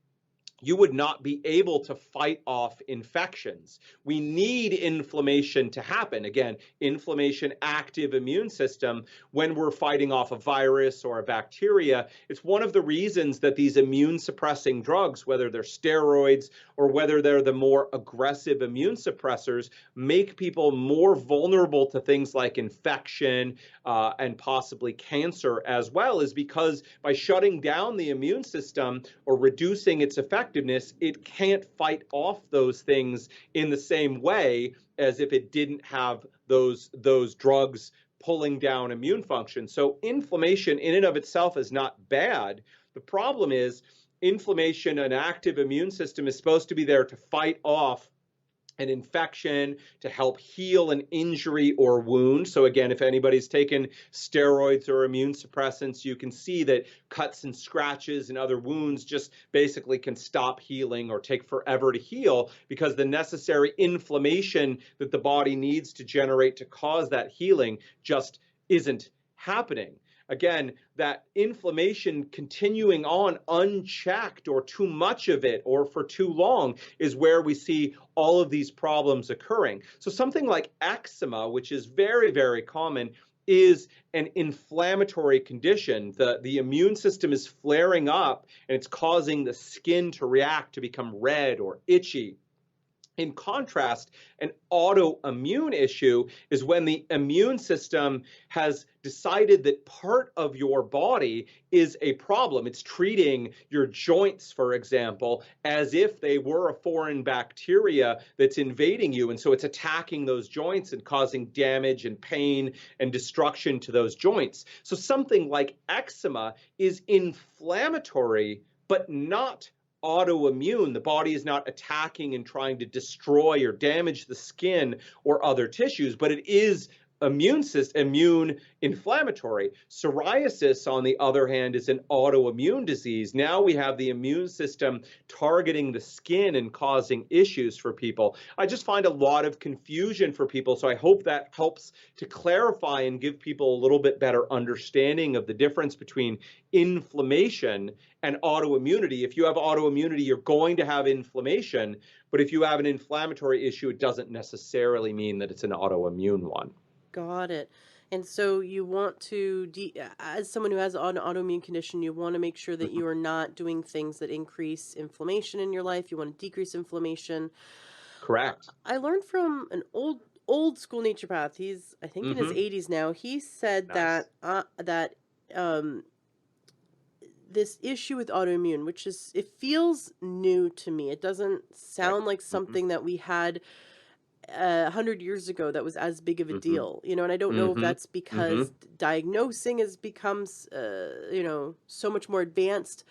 you would not be able to fight off infections. We need inflammation to happen. Again, inflammation, active immune system, when we're fighting off a virus or a bacteria. It's one of the reasons that these immune suppressing drugs, whether they're steroids or whether they're the more aggressive immune suppressors, make people more vulnerable to things like infection and possibly cancer as well, is because by shutting down the immune system or reducing its effectiveness, it can't fight off those things in the same way as if it didn't have those drugs pulling down immune function. So inflammation in and of itself is not bad. The problem is inflammation, an active immune system, is supposed to be there to fight off an infection, to help heal an injury or wound. So again, if anybody's taken steroids or immune suppressants, you can see that cuts and scratches and other wounds just basically can stop healing or take forever to heal, because the necessary inflammation that the body needs to generate to cause that healing just isn't happening. Again, that inflammation continuing on unchecked, or too much of it, or for too long, is where we see all of these problems occurring. So something like eczema, which is very, very common, is an inflammatory condition. The immune system is flaring up and it's causing the skin to react, to become red or itchy. In contrast, an autoimmune issue is when the immune system has decided that part of your body is a problem. It's treating your joints, for example, as if they were a foreign bacteria that's invading you. And so it's attacking those joints and causing damage and pain and destruction to those joints. So something like eczema is inflammatory, but not autoimmune. The body is not attacking and trying to destroy or damage the skin or other tissues, but it is immune inflammatory. Psoriasis, on the other hand, is an autoimmune disease. Now we have the immune system targeting the skin and causing issues for people. I just find a lot of confusion for people, so I hope that helps to clarify and give people a little bit better understanding of the difference between inflammation and autoimmunity. If you have autoimmunity, you're going to have inflammation, but if you have an inflammatory issue, it doesn't necessarily mean that it's an autoimmune one. Got it. And so you want to, as someone who has an autoimmune condition, you want to make sure that you are not doing things that increase inflammation in your life. You want to decrease inflammation. Correct. I learned from an old school naturopath. He's, I think, in his Mm-hmm. 80s now. He said Nice. that um, this issue with autoimmune, which is, it feels new to me. It doesn't Right. sound like Mm-hmm. something that we had 100 years ago that was as big of a Mm-hmm. deal, and I don't know if Mm-hmm. that's Mm-hmm. because diagnosing has becomes, so much more advanced,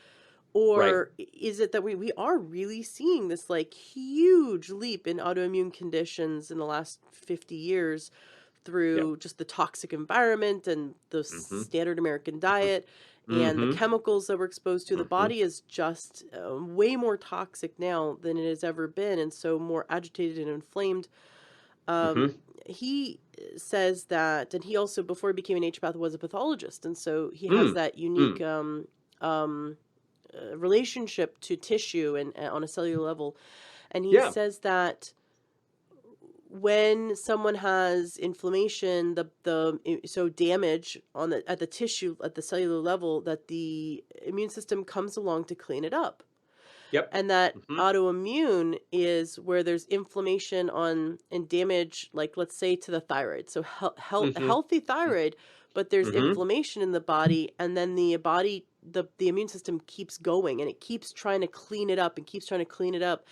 Right. or is it that we are really seeing this like huge leap in autoimmune conditions in the last 50 years Yep. through just the toxic environment and the Mm-hmm. standard American diet and the Mm-hmm. chemicals that we're exposed to. The Mm-hmm. body is just way more toxic now than it has ever been, and so more agitated and inflamed. um, Mm-hmm. he says that, and he also, before he became a naturopath, was a pathologist, and so he has Mm. that unique Mm. um, relationship to tissue and on a cellular level. And he Yeah. says that when someone has inflammation, so damage on the tissue at the cellular level, that the immune system comes along to clean it up, Yep. and that Mm-hmm. autoimmune is where there's inflammation on and damage, like let's say to the thyroid. So a Mm-hmm. healthy thyroid, but there's Mm-hmm. inflammation in the body, and then the immune system keeps going and it keeps trying to clean it up and keeps trying to clean it up,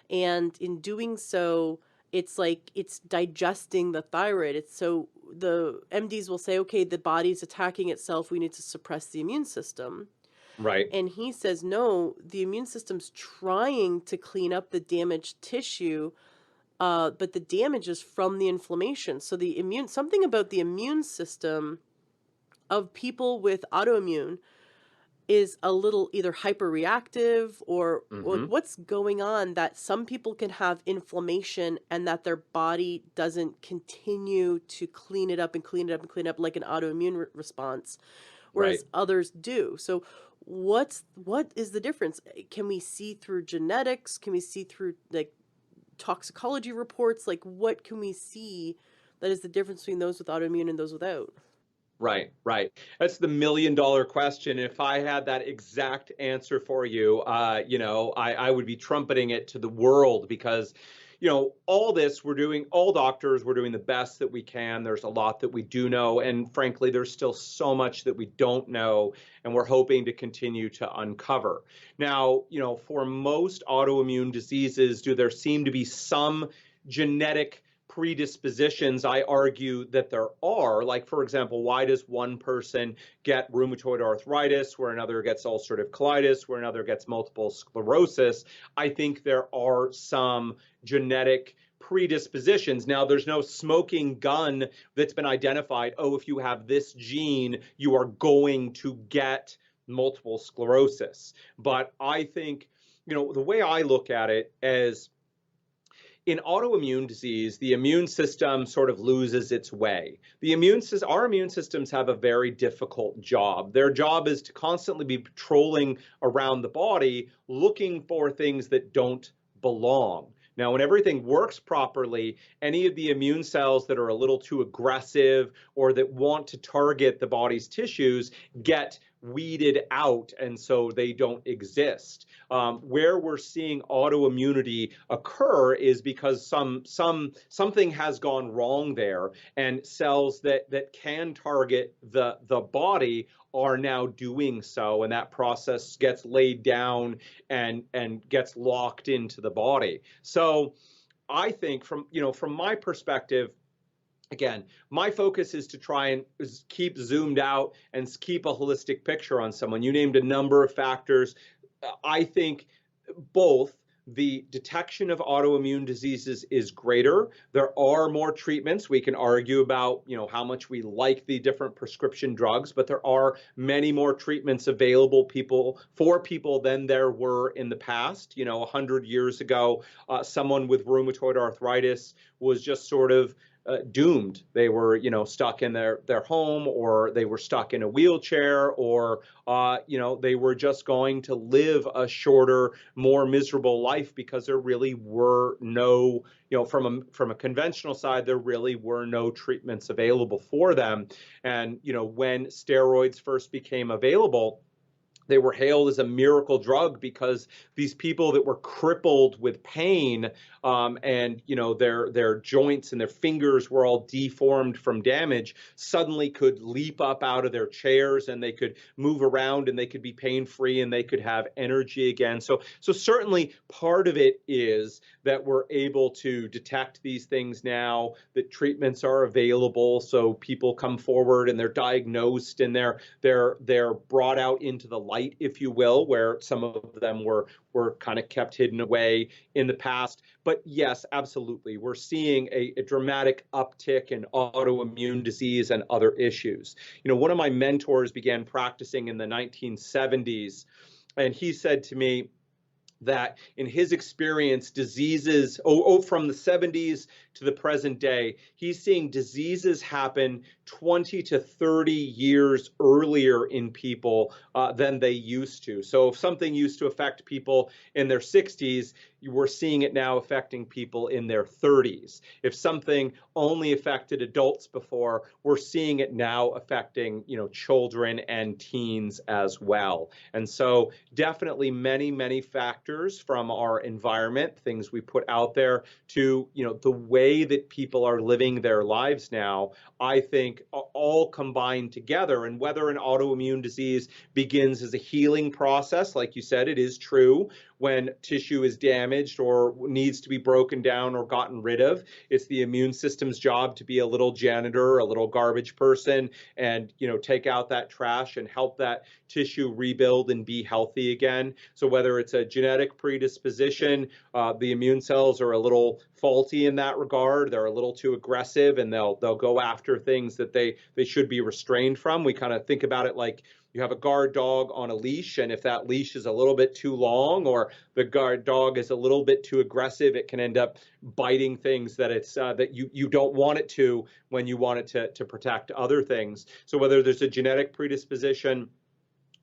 and in doing so, it's like it's digesting the thyroid. It's so the MDs will say, okay, the body's attacking itself, we need to suppress the immune system. Right. And he says, no, the immune system's trying to clean up the damaged tissue, but the damage is from the inflammation. So something about the immune system of people with autoimmune is a little either hyperreactive or like Hmm. what's going on that some people can have inflammation and that their body doesn't continue to clean it up and clean it up and clean it up like an autoimmune response, whereas Right. others do. So what is the difference? Can we see through genetics? Can we see through like toxicology reports? Like what can we see that is the difference between those with autoimmune and those without? Right, right. That's the $1 million question. If I had that exact answer for you, I would be trumpeting it to the world because, all this we're doing, all doctors, we're doing the best that we can. There's a lot that we do know. And frankly, there's still so much that we don't know. And we're hoping to continue to uncover. Now, for most autoimmune diseases, do there seem to be some genetic predispositions? I argue that there are. Like, for example, why does one person get rheumatoid arthritis, where another gets ulcerative colitis, where another gets multiple sclerosis? I think there are some genetic predispositions. Now, there's no smoking gun that's been identified. Oh, if you have this gene, you are going to get multiple sclerosis. But I think, the way I look at it is, in autoimmune disease, the immune system sort of loses its way. Our immune systems have a very difficult job. Their job is to constantly be patrolling around the body, looking for things that don't belong. Now, when everything works properly, any of the immune cells that are a little too aggressive or that want to target the body's tissues get weeded out, and so they don't exist. Where we're seeing autoimmunity occur is because something has gone wrong there, and cells that can target the body are now doing so, and that process gets laid down and gets locked into the body. So I think from my perspective, again, my focus is to try and keep zoomed out and keep a holistic picture on someone. You named a number of factors. I think both the detection of autoimmune diseases is greater. There are more treatments. We can argue about, how much we like the different prescription drugs, but there are many more treatments available for people than there were in the past. 100 years ago, someone with rheumatoid arthritis was just sort of doomed. They were, stuck in their home, or they were stuck in a wheelchair, or, they were just going to live a shorter, more miserable life because there really were no, from a conventional side, there really were no treatments available for them. And, when steroids first became available, they were hailed as a miracle drug because these people that were crippled with pain, and their joints and their fingers were all deformed from damage, suddenly could leap up out of their chairs, and they could move around, and they could be pain free, and they could have energy again. So certainly part of it is that we're able to detect these things now, that treatments are available, so people come forward and they're diagnosed, and they're brought out into the light, if you will, where some of them were kind of kept hidden away in the past. But yes, absolutely, we're seeing a dramatic uptick in autoimmune disease and other issues. One of my mentors began practicing in the 1970s, and he said to me that in his experience, diseases, from the 70s to the present day, he's seeing diseases happen 20 to 30 years earlier in people than they used to. So if something used to affect people in their 60s, you were seeing it now affecting people in their 30s. If something only affected adults before, we're seeing it now affecting, children and teens as well. And so definitely many, many factors, from our environment, things we put out there, to, the way that people are living their lives now, I think all combined together. And whether an autoimmune disease begins as a healing process, like you said, it is true, when tissue is damaged or needs to be broken down or gotten rid of, it's the immune system's job to be a little janitor, a little garbage person, and take out that trash and help that tissue rebuild and be healthy again. So whether it's a genetic predisposition, the immune cells are a little faulty in that regard, they're a little too aggressive, and they'll go after things that they should be restrained from. We kind of think about it like you have a guard dog on a leash, and if that leash is a little bit too long or the guard dog is a little bit too aggressive, it can end up biting things that it's that you don't want it to when you want it to protect other things. So whether there's a genetic predisposition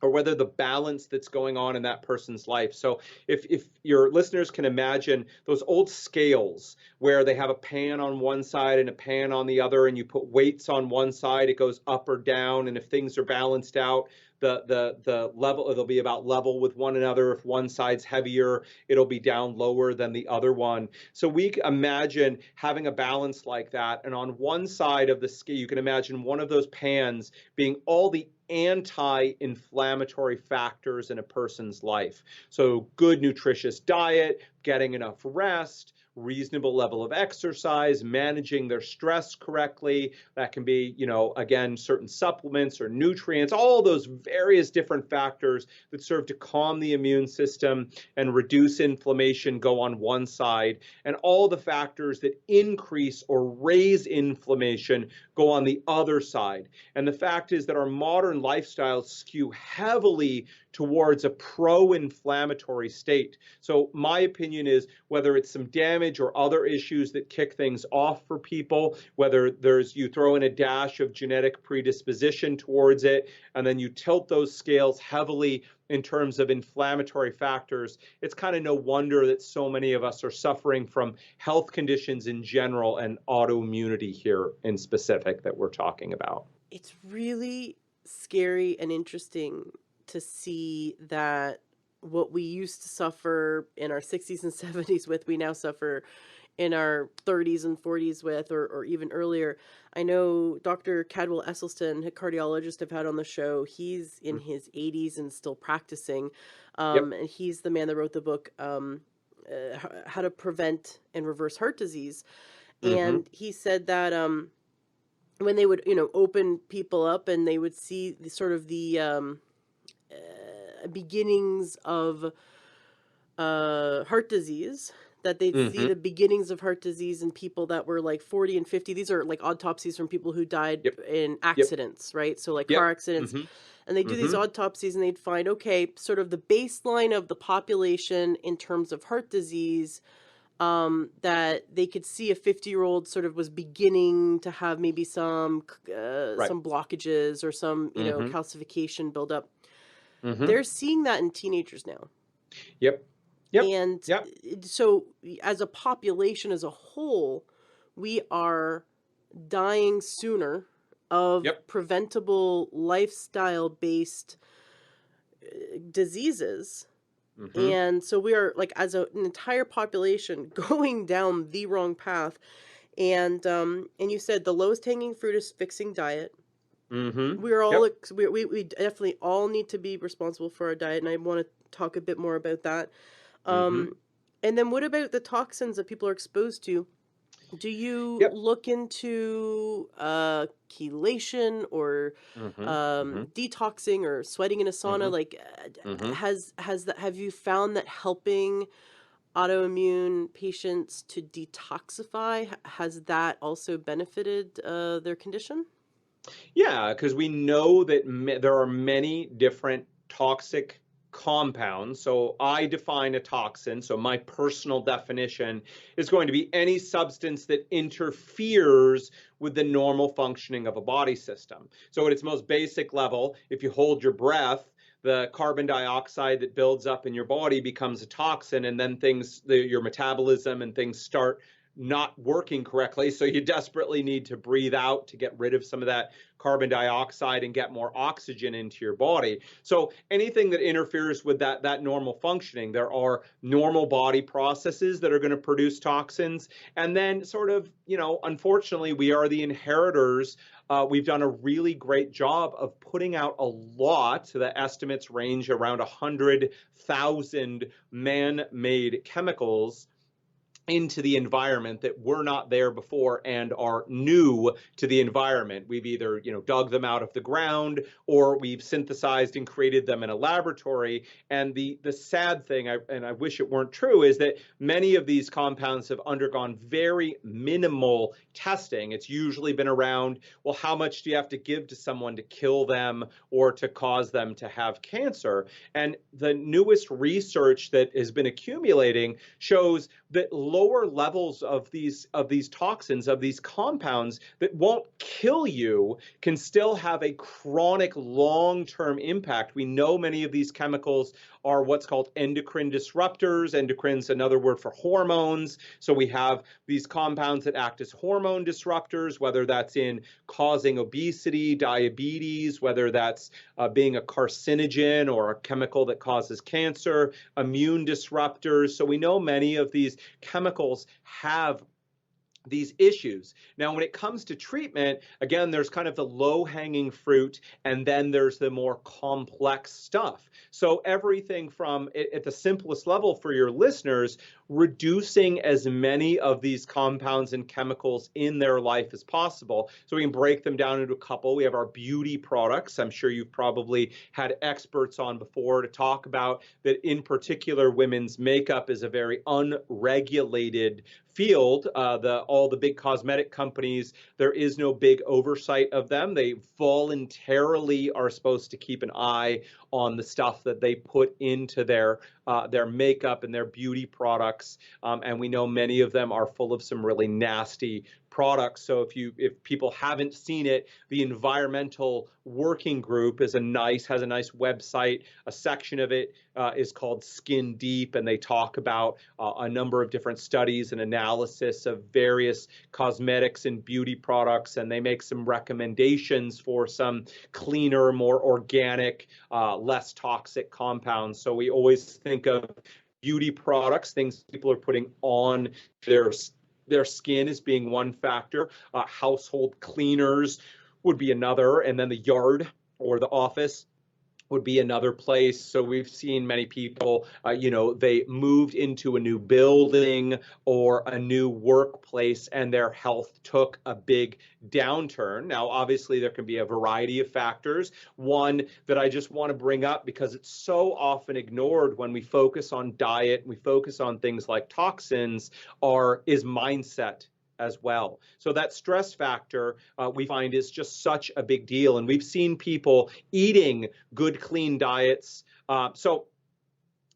or whether the balance that's going on in that person's life. So if your listeners can imagine those old scales where they have a pan on one side and a pan on the other, and you put weights on one side, it goes up or down, and if things are balanced out, the level, it'll be about level with one another. If one side's heavier, it'll be down lower than the other one. So we imagine having a balance like that, and on one side of the scale, you can imagine one of those pans being all the anti-inflammatory factors in a person's life. So good nutritious diet, getting enough rest, reasonable level of exercise, managing their stress correctly. That can be, again, certain supplements or nutrients, all those various different factors that serve to calm the immune system and reduce inflammation go on one side, and all the factors that increase or raise inflammation go on the other side. And the fact is that our modern lifestyles skew heavily towards a pro-inflammatory state. So my opinion is, whether it's some damage or other issues that kick things off for people, whether you throw in a dash of genetic predisposition towards it, and then you tilt those scales heavily in terms of inflammatory factors, it's kind of no wonder that so many of us are suffering from health conditions in general and autoimmunity here in specific that we're talking about. It's really scary and interesting to see that what we used to suffer in our 60s and 70s with, we now suffer in our 30s and 40s with, or even earlier. I know Dr. Cadwell Esselstyn, a cardiologist I've had on the show, he's in his 80s and still practicing. Yep. And he's the man that wrote the book, How to Prevent and Reverse Heart Disease. And he said that when they would, open people up and they would see the beginnings of heart disease, that they'd see the beginnings of heart disease in people that were like 40 and 50. These are like autopsies from people who died in accidents, right? So like car accidents. And they do these autopsies and they'd find, okay, sort of the baseline of the population in terms of heart disease, that they could see a 50-year-old sort of was beginning to have maybe some blockages or some, calcification buildup. They're seeing that in teenagers now. Yep. And so as a population as a whole, we are dying sooner of preventable lifestyle-based diseases. And so we are, like, as an entire population, going down the wrong path. And you said the lowest hanging fruit is fixing diet. We are all we definitely all need to be responsible for our diet, and I want to talk a bit more about that. And then what about the toxins that people are exposed to? Do you look into chelation or detoxing or sweating in a sauna? Like, have you found that helping autoimmune patients to detoxify, has that also benefited their condition? Yeah, because we know that there are many different toxic compounds. So I define a toxin. So my personal definition is going to be any substance that interferes with the normal functioning of a body system. So at its most basic level, if you hold your breath, the carbon dioxide that builds up in your body becomes a toxin, and then your metabolism and things start not working correctly. So you desperately need to breathe out to get rid of some of that carbon dioxide and get more oxygen into your body. So anything that interferes with that normal functioning, there are normal body processes that are going to produce toxins. And then sort of, unfortunately, we are the inheritors. We've done a really great job of putting out a lot. So the estimates range around 100,000 man-made chemicals into the environment that were not there before and are new to the environment. We've either, dug them out of the ground, or we've synthesized and created them in a laboratory. And the sad thing, and I wish it weren't true, is that many of these compounds have undergone very minimal testing. It's usually been around, well, how much do you have to give to someone to kill them or to cause them to have cancer? And the newest research that has been accumulating shows that lower levels of these toxins, of these compounds that won't kill you, can still have a chronic long-term impact. We know many of these chemicals are what's called endocrine disruptors. Endocrin's another word for hormones. So we have these compounds that act as hormone disruptors, whether that's in causing obesity, diabetes, whether that's being a carcinogen or a chemical that causes cancer, immune disruptors. So we know many of these chemicals have these issues. Now, when it comes to treatment, again, there's kind of the low-hanging fruit, and then there's the more complex stuff. So everything from, at the simplest level for your listeners, reducing as many of these compounds and chemicals in their life as possible. So we can break them down into a couple. We have our beauty products. I'm sure you've probably had experts on before to talk about that. In particular, women's makeup is a very unregulated field. All the big cosmetic companies, there is no big oversight of them. They voluntarily are supposed to keep an eye on the stuff that they put into their makeup and their beauty products. And we know many of them are full of some really nasty products. So if people haven't seen it, the Environmental Working Group has a nice website. A section of it is called Skin Deep, and they talk about a number of different studies and analysis of various cosmetics and beauty products, and they make some recommendations for some cleaner, more organic, less toxic compounds. So we always think of beauty products, things people are putting on their skin, as being one factor. Household cleaners would be another, and then the yard or the office would be another place. So we've seen many people, they moved into a new building or a new workplace, and their health took a big downturn. Now, obviously, there can be a variety of factors. One that I just want to bring up, because it's so often ignored when we focus on diet, we focus on things like toxins, is mindset as well. So that stress factor we find is just such a big deal. And we've seen people eating good, clean diets. So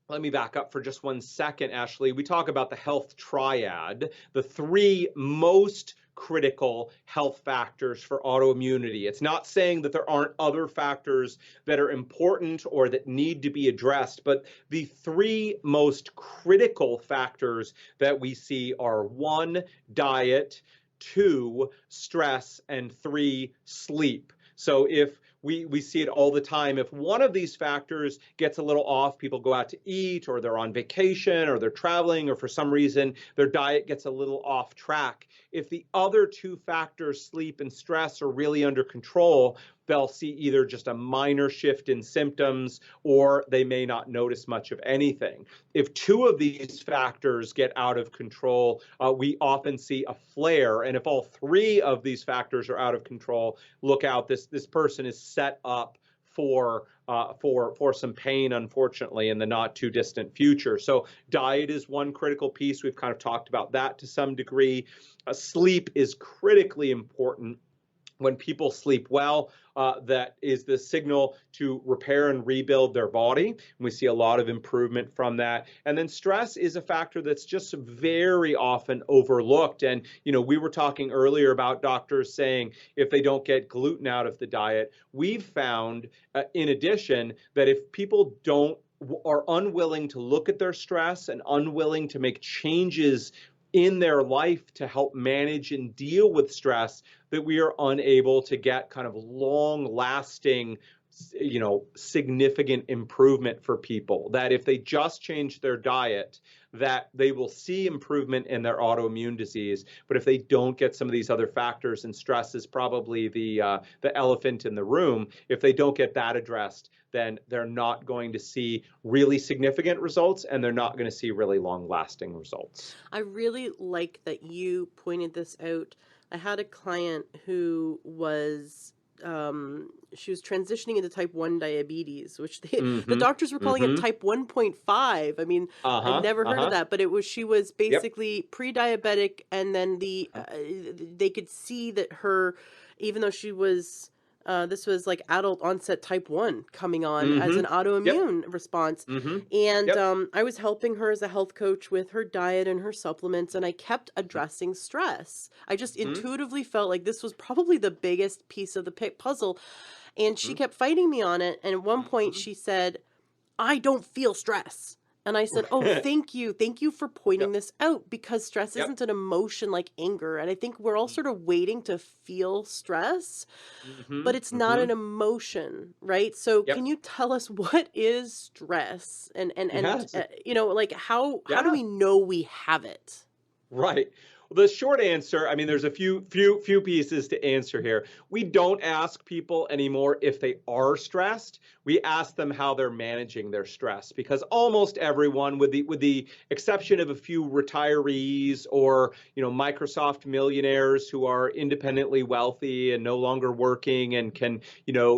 let me back up for just one second, Ashley. We talk about the health triad, the three most critical health factors for autoimmunity. It's not saying that there aren't other factors that are important or that need to be addressed, but the three most critical factors that we see are: 1, diet; 2, stress; and 3, sleep. So if we see it all the time, if one of these factors gets a little off, people go out to eat, or they're on vacation, or they're traveling, or for some reason their diet gets a little off track. If the other two factors, sleep and stress, are really under control, they'll see either just a minor shift in symptoms, or they may not notice much of anything. If two of these factors get out of control, we often see a flare. And if all three of these factors are out of control, look out, this person is set up for some pain, unfortunately, in the not too distant future. So diet is one critical piece. We've kind of talked about that to some degree. Sleep is critically important. When people sleep well, that is the signal to repair and rebuild their body. And we see a lot of improvement from that. And then stress is a factor that's just very often overlooked. And, we were talking earlier about doctors saying if they don't get gluten out of the diet. We've found, in addition, that if people are unwilling to look at their stress and unwilling to make changes in their life to help manage and deal with stress, that we are unable to get kind of long-lasting significant improvement for people, that if they just change their diet, that they will see improvement in their autoimmune disease. But if they don't get some of these other factors, and stress is probably the elephant in the room, if they don't get that addressed, then they're not going to see really significant results, and they're not going to see really long-lasting results. I really like that you pointed this out. I had a client who was she was transitioning into type 1 diabetes, which the Mm-hmm. doctors were calling it Mm-hmm. type 1.5. I mean, I'd Uh-huh. never heard of Uh-huh. that, but she was Yep. basically pre-diabetic, and then they could see that even though she was this was like adult onset type 1 coming on as an Mm-hmm. Yep. autoimmune response. Mm-hmm. And Yep. I was helping her as a health coach with her diet and her supplements, and I kept addressing stress. I just Mm-hmm. intuitively felt like this was probably the biggest piece of the puzzle. And she kept fighting me on it. And at one point, Mm-hmm. she said, I don't feel stress. And I said, oh, Mm-hmm. thank you. Thank you for pointing Yep. this out, because stress Yep. isn't an emotion like anger. And I think we're all sort of waiting to feel stress, Mm-hmm. but it's not Mm-hmm. an emotion, right? So Yep. can you tell us what is stress, and Yes. like how do Yeah. we know we have it? Right. Well, the short answer, I mean, there's a few pieces to answer here. We don't ask people anymore if they are stressed. We ask them how they're managing their stress, because almost everyone, with the exception of a few retirees or Microsoft millionaires who are independently wealthy and no longer working and can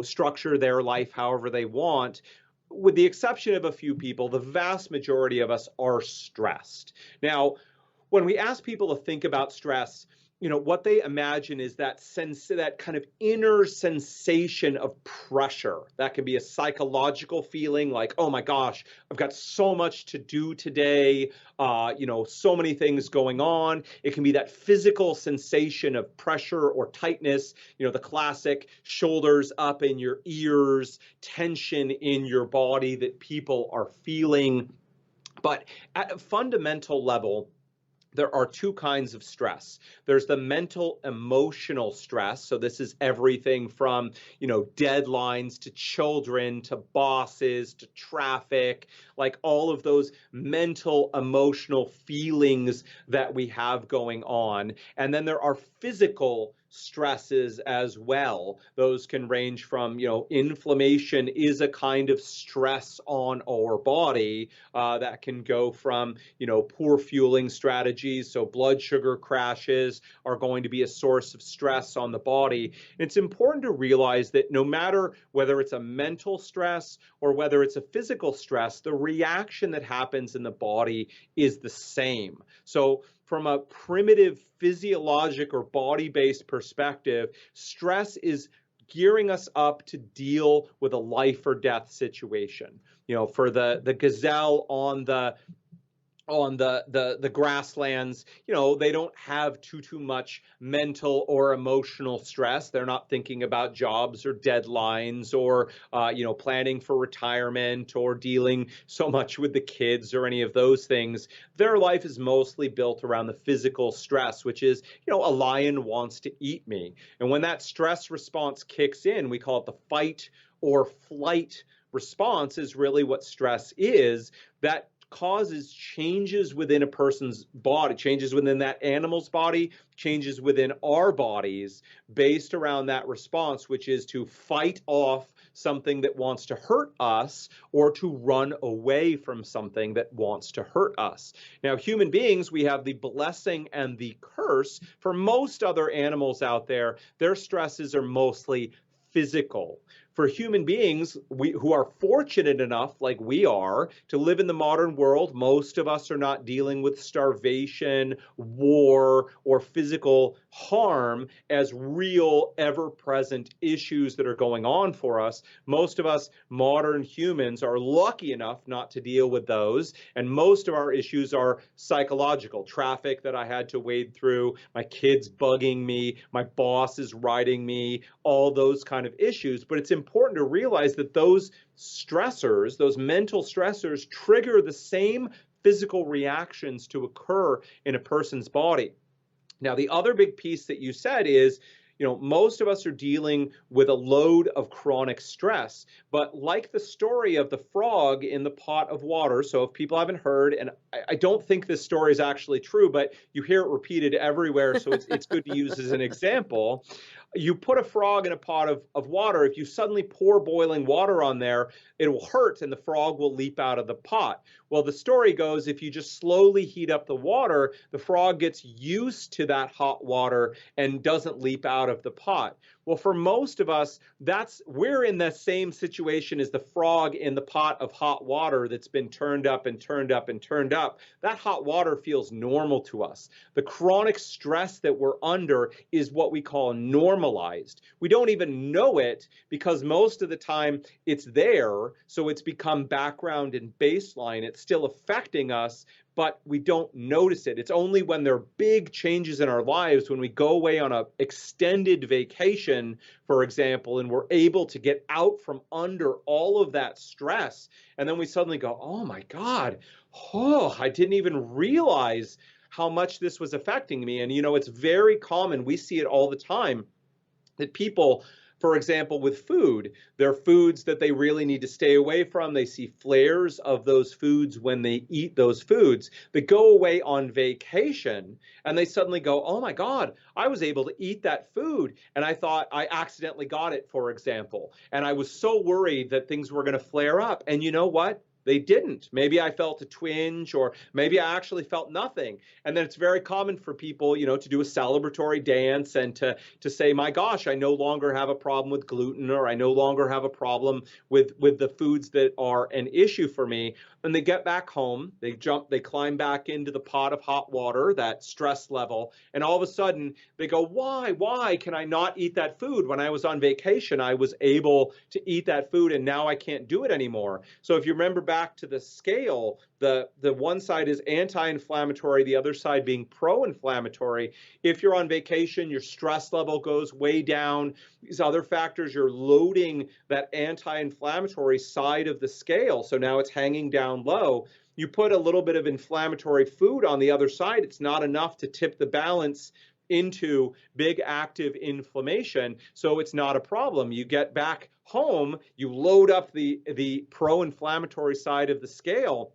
structure their life however they want. With the exception of a few people, the vast majority of us are stressed. Now, when we ask people to think about stress, what they imagine is that sense, that kind of inner sensation of pressure. That can be a psychological feeling like, oh my gosh, I've got so much to do today, so many things going on. It can be that physical sensation of pressure or tightness, the classic shoulders up in your ears, tension in your body that people are feeling. But at a fundamental level, there are two kinds of stress. There's the mental emotional stress. So this is everything from, deadlines to children to bosses to traffic, like all of those mental emotional feelings that we have going on. And then there are physical stresses as well. Those can range from, inflammation is a kind of stress on our body that can go from, poor fueling strategies. So blood sugar crashes are going to be a source of stress on the body. And it's important to realize that no matter whether it's a mental stress or whether it's a physical stress, the reaction that happens in the body is the same. So from a primitive physiologic or body-based perspective, stress is gearing us up to deal with a life or death situation. For the gazelle on the grasslands, they don't have too much mental or emotional stress. They're not thinking about jobs or deadlines or planning for retirement or dealing so much with the kids or any of those things. Their life is mostly built around the physical stress, which is, a lion wants to eat me. And when that stress response kicks in, we call it the fight or flight response, is really what stress is. That causes changes within a person's body, changes within that animal's body, changes within our bodies based around that response, which is to fight off something that wants to hurt us or to run away from something that wants to hurt us. Now, human beings, we have the blessing and the curse. For most other animals out there, their stresses are mostly physical. For human beings, who are fortunate enough, like we are, to live in the modern world, most of us are not dealing with starvation, war, or physical harm as real, ever-present issues that are going on for us. Most of us modern humans are lucky enough not to deal with those, and most of our issues are psychological. Traffic that I had to wade through, my kids bugging me, my boss is riding me, all those kind of issues. But it's important to realize that those stressors, those mental stressors, trigger the same physical reactions to occur in a person's body. Now, the other big piece that you said is, most of us are dealing with a load of chronic stress. But like the story of the frog in the pot of water, so if people haven't heard, and I don't think this story is actually true, but you hear it repeated everywhere, so it's good to use as an example. You put a frog in a pot of water. If you suddenly pour boiling water on there, it will hurt and the frog will leap out of the pot. Well, the story goes if you just slowly heat up the water, the frog gets used to that hot water and doesn't leap out of the pot. Well, for most of us, we're in the same situation as the frog in the pot of hot water that's been turned up and turned up and turned up. That hot water feels normal to us. The chronic stress that we're under is what we call normalized. We don't even know it because most of the time it's there, so it's become background and baseline. It's still affecting us, but we don't notice it. It's only when there are big changes in our lives, when we go away on an extended vacation, for example, and we're able to get out from under all of that stress, and then we suddenly go, oh my God, I didn't even realize how much this was affecting me. And it's very common. We see it all the time that people, for example, with food, there are foods that they really need to stay away from. They see flares of those foods when they eat those foods. They go away on vacation and they suddenly go, oh my God, I was able to eat that food. And I thought I accidentally got it, for example. And I was so worried that things were going to flare up. And you know what? They didn't. Maybe I felt a twinge, or maybe I actually felt nothing. And then it's very common for people, to do a celebratory dance and to say, my gosh, I no longer have a problem with gluten, or I no longer have a problem with the foods that are an issue for me. And they get back home, they climb back into the pot of hot water, that stress level, and all of a sudden they go, why can I not eat that food? When I was on vacation, I was able to eat that food, and now I can't do it anymore. So if you remember back to the scale, the one side is anti-inflammatory, the other side being pro-inflammatory. If you're on vacation, your stress level goes way down. These other factors, you're loading that anti-inflammatory side of the scale. So now it's hanging down low. You put a little bit of inflammatory food on the other side, it's not enough to tip the balance into big active inflammation, so it's not a problem. You get back home, you load up the pro-inflammatory side of the scale,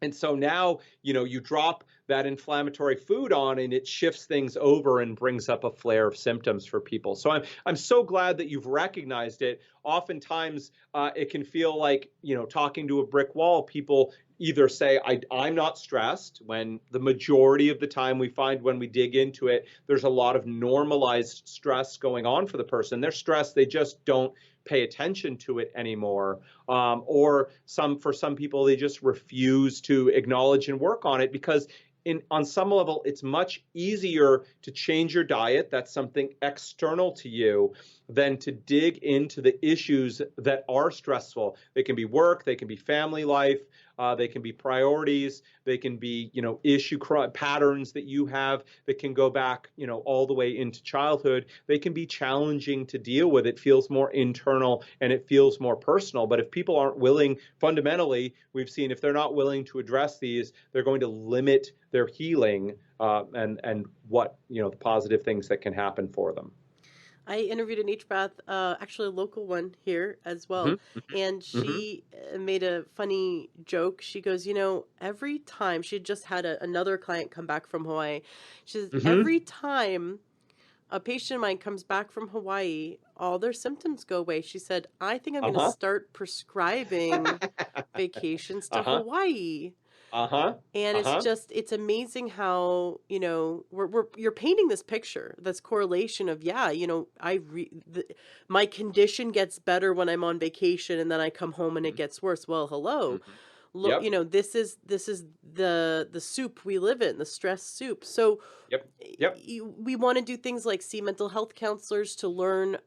and so now, you drop that inflammatory food on and it shifts things over and brings up a flare of symptoms for people. So I'm so glad that you've recognized it. Oftentimes, it can feel like, talking to a brick wall. People either say, I'm not stressed, when the majority of the time we find when we dig into it, there's a lot of normalized stress going on for the person. They're stressed, they just don't pay attention to it anymore. Or for some people, they just refuse to acknowledge and work on it because on some level, it's much easier to change your diet. That's something external to you than to dig into the issues that are stressful. They can be work, they can be family life, they can be priorities, they can be, issue patterns that you have that can go back, all the way into childhood. They can be challenging to deal with. It feels more internal and it feels more personal. But if people aren't willing, fundamentally, we've seen if they're not willing to address these, they're going to limit their healing and what, the positive things that can happen for them. I interviewed an HBAth, actually a local one here as well, Mm-hmm, and mm-hmm, she made a funny joke. She goes, every time she had just had another client come back from Hawaii, she says, mm-hmm. every time a patient of mine comes back from Hawaii, all their symptoms go away. She said, I think I'm going to Uh-huh. start prescribing vacations to Uh-huh. Hawaii. Uh-huh. And Uh-huh. it's amazing how, you're painting this picture, this correlation of, yeah, my condition gets better when I'm on vacation and then I come home and it Mhm, gets worse. Well, hello. mhm. Look, Yep. this is the soup we live in, the stress soup. So Yep. Yep. we want to do things like see mental health counselors to learn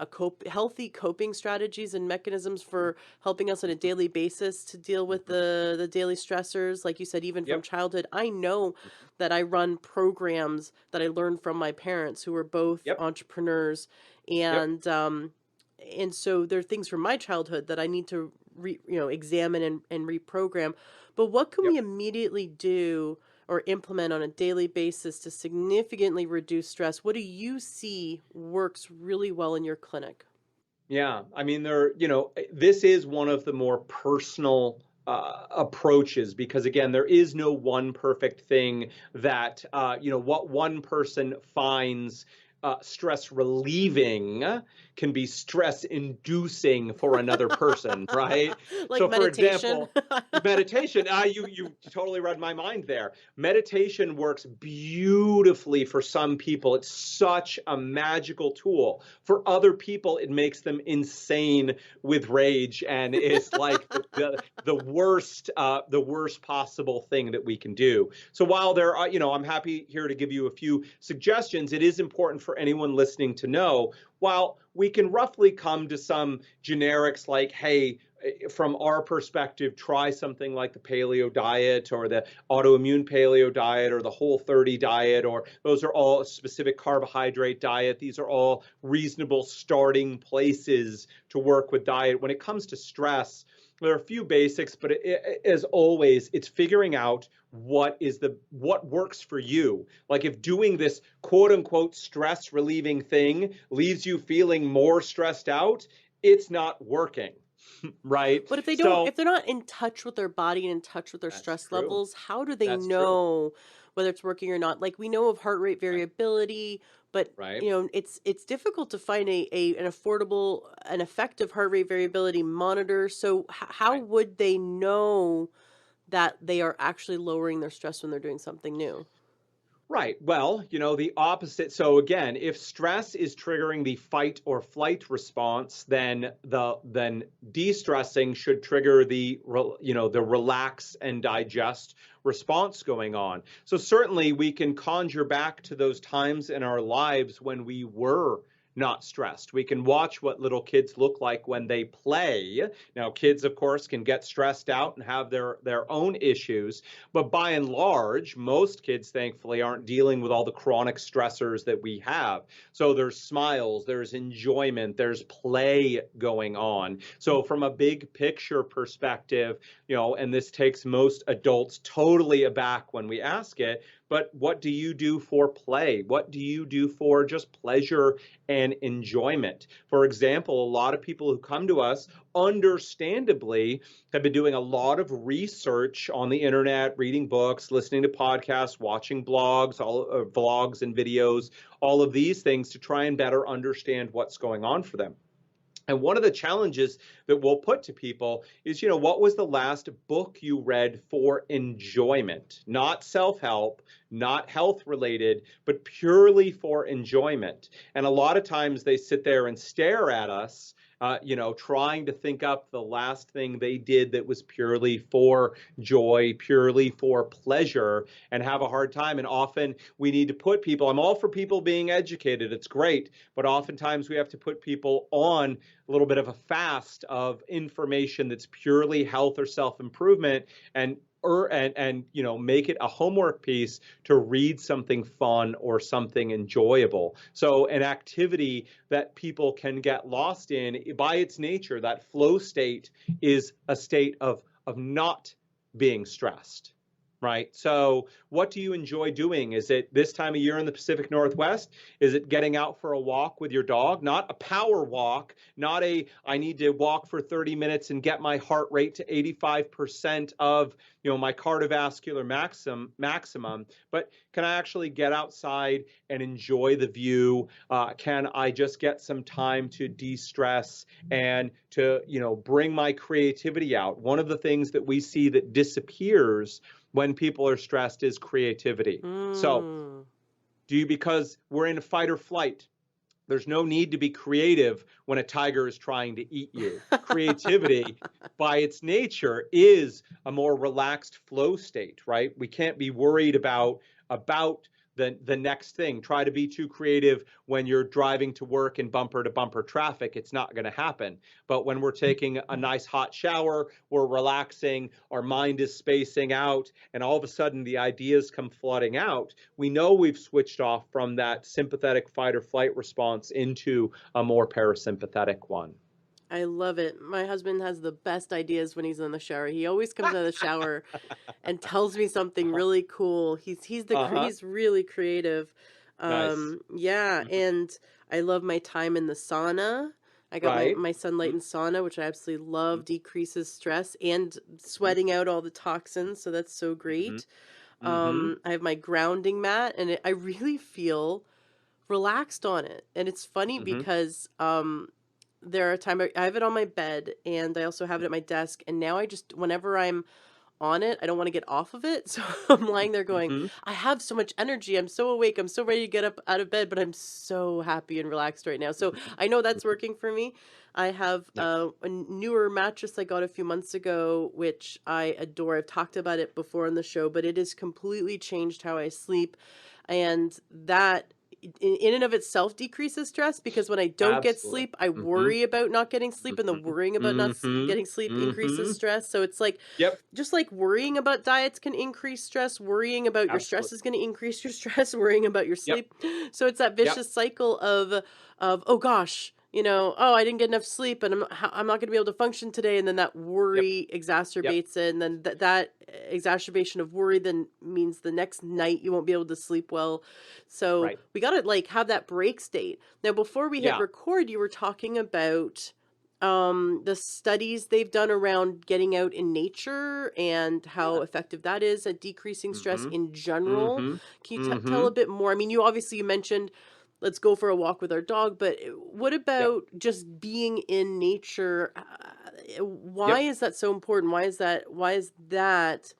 healthy coping strategies and mechanisms for helping us on a Mhm, daily basis to deal with mhm. the daily stressors, like you said, even from Yep. childhood. I know Mhm. that I run programs that I learned from my parents who were both Yep. entrepreneurs, Yep. and so there are things from my childhood that I need to examine and reprogram. But what can we Yep. immediately do or implement on a daily basis to significantly reduce stress? What do you see works really well in your clinic? Yeah, I mean, this is one of the more personal approaches because, again, there is no one perfect thing that, what one person finds stress relieving can be stress inducing for another person, right? Like So, for meditation? example, meditation, you totally read my mind there. Meditation works beautifully for some people. It's such a magical tool. For other people, it makes them insane with rage, and it's like the worst possible thing that we can do. So while there are, I'm happy here to give you a few suggestions. It is important for anyone listening to know, while we can roughly come to some generics like, hey, from our perspective, try something like the paleo diet or the autoimmune paleo diet or the Whole30 diet, or those are all a specific carbohydrate diet. These are all reasonable starting places to work with diet. When it comes to stress, there are a few basics, but as always, it's figuring out what works for you. Like, if doing this quote unquote stress relieving thing leaves you feeling more stressed out, it's not working. Right? But if So they're not in touch with their body and in touch with their that's stress true. levels, how do they That's true. know whether it's working or not? Like, we know of heart rate Right. variability, but Right. it's difficult to find an affordable and effective heart rate variability monitor. So how Right. would they know that they are actually lowering their stress when they're doing something new? Right. Well, the opposite. So again, if stress is triggering the fight or flight response, then de-stressing should trigger the relax and digest response going on. So certainly we can conjure back to those times in our lives when we were not stressed. We can watch what little kids look like when they play. Now, kids, of course, can get stressed out and have their own issues, but by and large, most kids, thankfully, aren't dealing with all the chronic stressors that we have. So there's smiles, there's enjoyment, there's play going on. So from a big picture perspective, and this takes most adults totally aback when we ask it, but what do you do for play? What do you do for just pleasure and enjoyment? For example, a lot of people who come to us, understandably, have been doing a lot of research on the internet, reading books, listening to podcasts, watching blogs, vlogs and videos, all of these things to try and better understand what's going on for them. And one of the challenges that we'll put to people is, what was the last book you read for enjoyment? Not self-help, not health related, but purely for enjoyment. And a lot of times they sit there and stare at us, trying to think up the last thing they did that was purely for joy, purely for pleasure, and have a hard time. And often we need to put people, I'm all for people being educated, it's great, but oftentimes we have to put people on a little bit of a fast of information that's purely health or self-improvement, and make it a homework piece to read something fun or something enjoyable. So an activity that people can get lost in, by its nature, that flow state is a state of not being stressed. Right. So what do you enjoy doing? Is it this time of year in the Pacific Northwest? Is it getting out for a walk with your dog? Not a power walk, not I need to walk for 30 minutes and get my heart rate to 85% of, my cardiovascular maximum, but can I actually get outside and enjoy the view? Can I just get some time to de-stress and to, bring my creativity out? One of the things that we see that disappears when people are stressed is creativity. So Mm. because we're in fight or flight, there's no need to be creative when a tiger is trying to eat you. Creativity, by its nature, is a more relaxed flow state, right? We can't be worried about the next thing. Try to be too creative when you're driving to work in bumper to bumper traffic. It's not going to happen. But when we're taking a nice hot shower, we're relaxing, our mind is spacing out, and all of a sudden the ideas come flooding out, we know we've switched off from that sympathetic fight or flight response into a more parasympathetic one. I love it. My husband has the best ideas when he's in the shower. He always comes out of the shower and tells me something Uh-huh. really cool. Uh-huh. He's really creative. Nice. Yeah, Mhm. and I love my time in the sauna. I got Right. my sunlight Mhm. in sauna, which I absolutely love, decreases stress and Mhm. sweating out all the toxins, so that's so Mhm. great. Mhm. I have my grounding mat, and I really feel relaxed on it. And it's funny Mhm. because there are times I have it on my bed and I also have it at my desk. And now I just, whenever I'm on it, I don't want to get off of it. So I'm lying there going, Mhm. I have so much energy. I'm so awake. I'm so ready to get up out of bed, but I'm so happy and relaxed right now. So Mhm. I know that's Mhm. working for me. I have Nice. a newer mattress I got a few months ago, which I adore. I've talked about it before on the show, but it has completely changed how I sleep. And that in and of itself decreases stress because when I don't get Absolutely. sleep, I Mhm. worry about not getting sleep, and the Mhm. worrying about not Mhm. getting sleep increases Mhm. stress. So it's like Yep. just like worrying about diets can increase stress, worrying about your stress Absolutely. is going to increase your stress, worrying about your Yep. sleep. So it's that Yep. vicious cycle of oh gosh, oh, I didn't get enough sleep and I'm not going to be able to function today, and then that Yep. worry Yep. exacerbates it, and then that exacerbation of worry then means the next night you won't be able to sleep well. So Right. we got to like have that break state. Now before we hit Yeah. record, you were talking about the studies they've done around getting out in nature and how Yeah. effective that is at decreasing stress Mhm. in general. Mhm. Can you tell a Mhm. bit more? I mean, you mentioned let's go for a walk with our dog, but what Yep. about just being in nature? Why Yep. is that so important? Why is that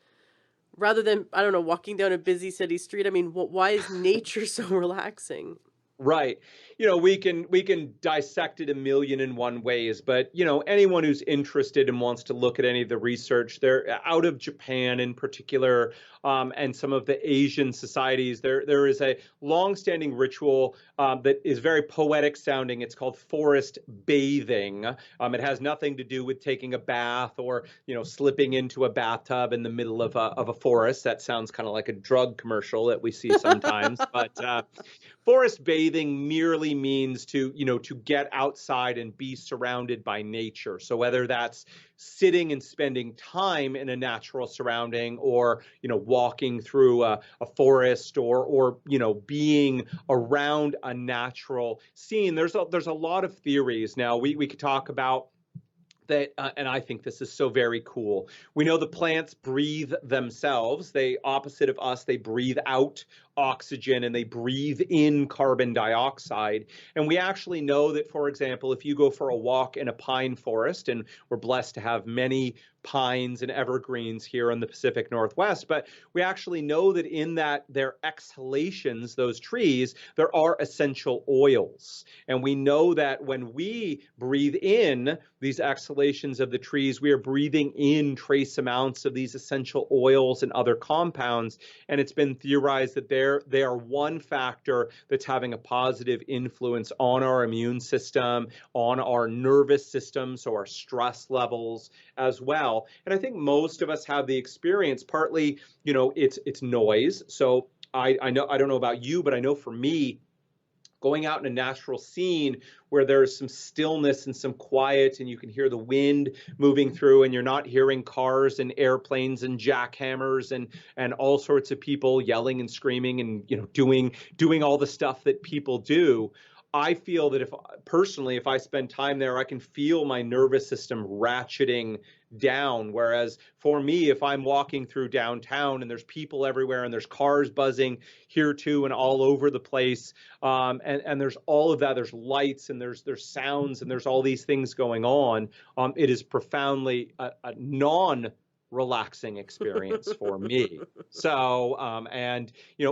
rather than, I don't know, walking down a busy city street? I mean, why is nature so relaxing? Right. We can dissect it a million and one ways, but anyone who's interested and wants to look at any of the research, they're out of Japan in particular, and some of the Asian societies. There is a long-standing ritual that is very poetic sounding. It's called forest bathing. It has nothing to do with taking a bath or slipping into a bathtub in the middle of a forest. That sounds kind of like a drug commercial that we see sometimes, but forest bathing merely means to get outside and be surrounded by nature. So whether that's sitting and spending time in a natural surrounding, or walking through a forest, or being around a natural scene, there's a lot of theories. Now we could talk about that, and I think this is so very cool. We know the plants breathe themselves. They, opposite of us, they breathe out oxygen and they breathe in carbon dioxide. And we actually know that, for example, if you go for a walk in a pine forest, and we're blessed to have many pines and evergreens here in the Pacific Northwest, but we actually know that in that their exhalations, those trees, there are essential oils. And we know that when we breathe in these exhalations of the trees, we are breathing in trace amounts of these essential oils and other compounds. And it's been theorized that they are one factor that's having a positive influence on our immune system, on our nervous system, so our stress levels as well. And I think most of us have the experience. Partly, it's noise. So I know, I don't know about you, but I know for me, going out in a natural scene where there's some stillness and some quiet, and you can hear the wind moving through, and you're not hearing cars and airplanes and jackhammers and all sorts of people yelling and screaming and doing all the stuff that people do. I feel that, if personally, if I spend time there, I can feel my nervous system ratcheting down. Whereas for me, if I'm walking through downtown and there's people everywhere and there's cars buzzing here too and all over the place, and there's all of that, there's lights and there's sounds and there's all these things going on, it is profoundly a non relaxing experience for me. So, and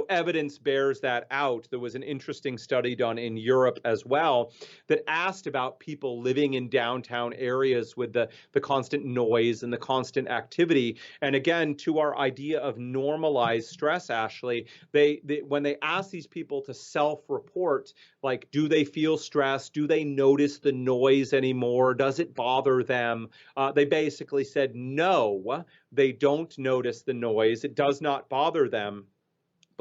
evidence bears that out. There was an interesting study done in Europe as well that asked about people living in downtown areas with the constant noise and the constant activity. And again, to our idea of normalized stress, Ashley, they when they ask these people to self-report, like, do they feel stressed? Do they notice the noise anymore? Does it bother them? They basically said no, they don't notice the noise. It does not bother them.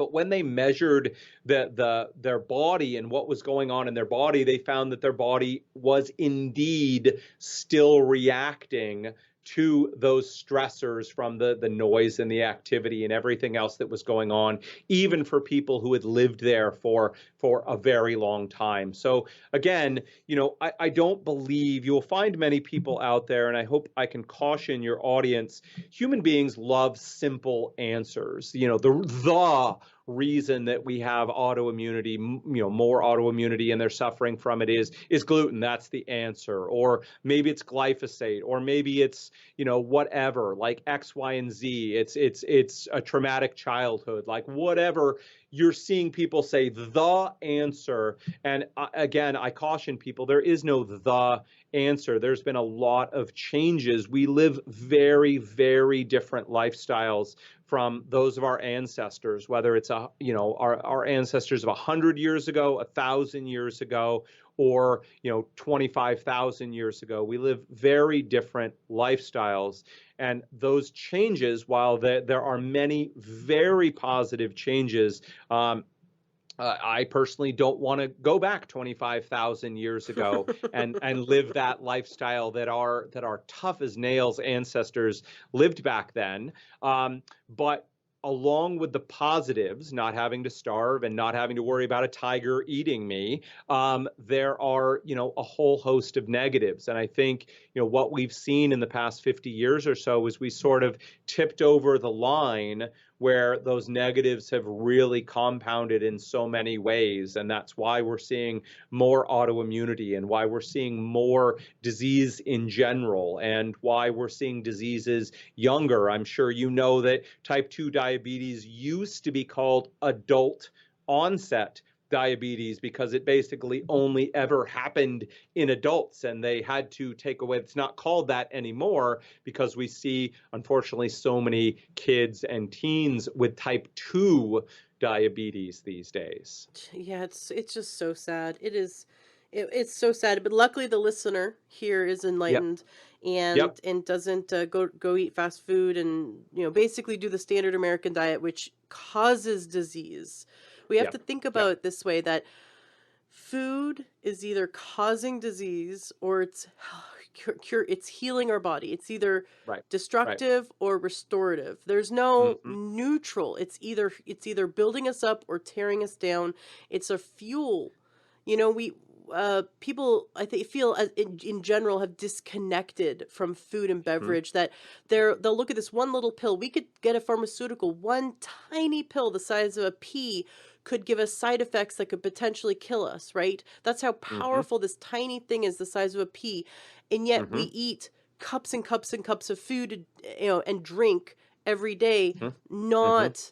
But when they measured their body and what was going on in their body, they found that their body was indeed still reacting to those stressors from the noise and the activity and everything else that was going on, even for people who had lived there for a very long time. So again, I don't believe you'll find many people out there, and I hope I can caution your audience. Human beings love simple answers. The reason that we have autoimmunity, more autoimmunity, and they're suffering from it is gluten. That's the answer. Or maybe it's glyphosate, or maybe it's, whatever, like X, Y, and Z. It's a traumatic childhood, like whatever. You're seeing people say the answer. And again, I caution people, there is no the answer. There's been a lot of changes. We live very, very different lifestyles from those of our ancestors, whether it's our ancestors of 100 years ago, 1,000 years ago, or 25,000 years ago. We live very different lifestyles, and those changes, while there are many very positive changes, I personally don't want to go back 25,000 years ago and live that lifestyle that our tough as nails ancestors lived back then. But along with the positives, not having to starve and not having to worry about a tiger eating me, there are, a whole host of negatives. And I think, what we've seen in the past 50 years or so is we sort of tipped over the line where those negatives have really compounded in so many ways. And that's why we're seeing more autoimmunity, and why we're seeing more disease in general, and why we're seeing diseases younger. I'm sure you know that type 2 diabetes used to be called adult onset diabetes because it basically only ever happened in adults, and they had to take away. It's not called that anymore because we see, unfortunately, so many kids and teens with type 2 diabetes these days. Yeah, it's just so sad. It's so sad, but luckily the listener here is Yep. enlightened and Yep. doesn't go eat fast food and basically do the standard American diet, which causes disease. We have to Yep. think Yep. about it this way, that food is either causing disease or it's it's healing our body. It's either Right. Right. destructive or restorative. There's no Mm-hmm. neutral. It's either building us up or tearing us down. It's a fuel. We people, I think, feel in general have disconnected from food and Mm-hmm. beverage, that they'll look at this one little pill. We could get a pharmaceutical, one tiny pill the size of a pea could give us side effects that could potentially kill us, right? That's how Mm-hmm. powerful this tiny thing is, the size of a pea. And yet we Mm-hmm. eat cups and cups and cups of food, and drink every day, Mm-hmm. Mm-hmm. not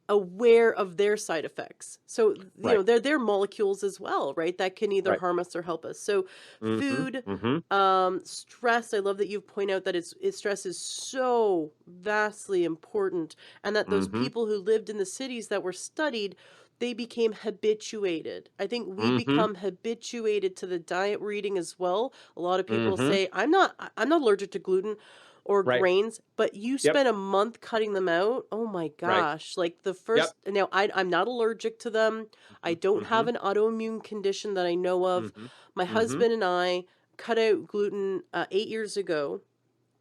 aware of their side effects. So, Right. they're molecules as well, right? That can either Right. harm us or help us. So Mm-hmm. food, Mm-hmm. stress, I love that you point out that stress is so vastly important, and that those Mm-hmm. people who lived in the cities that were studied, they became habituated. I think we Mm-hmm. become habituated to the diet we're eating as well. A lot of people Mm-hmm. say, I'm not allergic to gluten or Right. grains, but you Yep. spend a month cutting them out. Oh my Right. gosh. Like the Yep. first, now I'm not allergic to them. I don't Mm-hmm. have an autoimmune condition that I know of. Mm-hmm. My Mm-hmm. husband and I cut out gluten 8 years ago.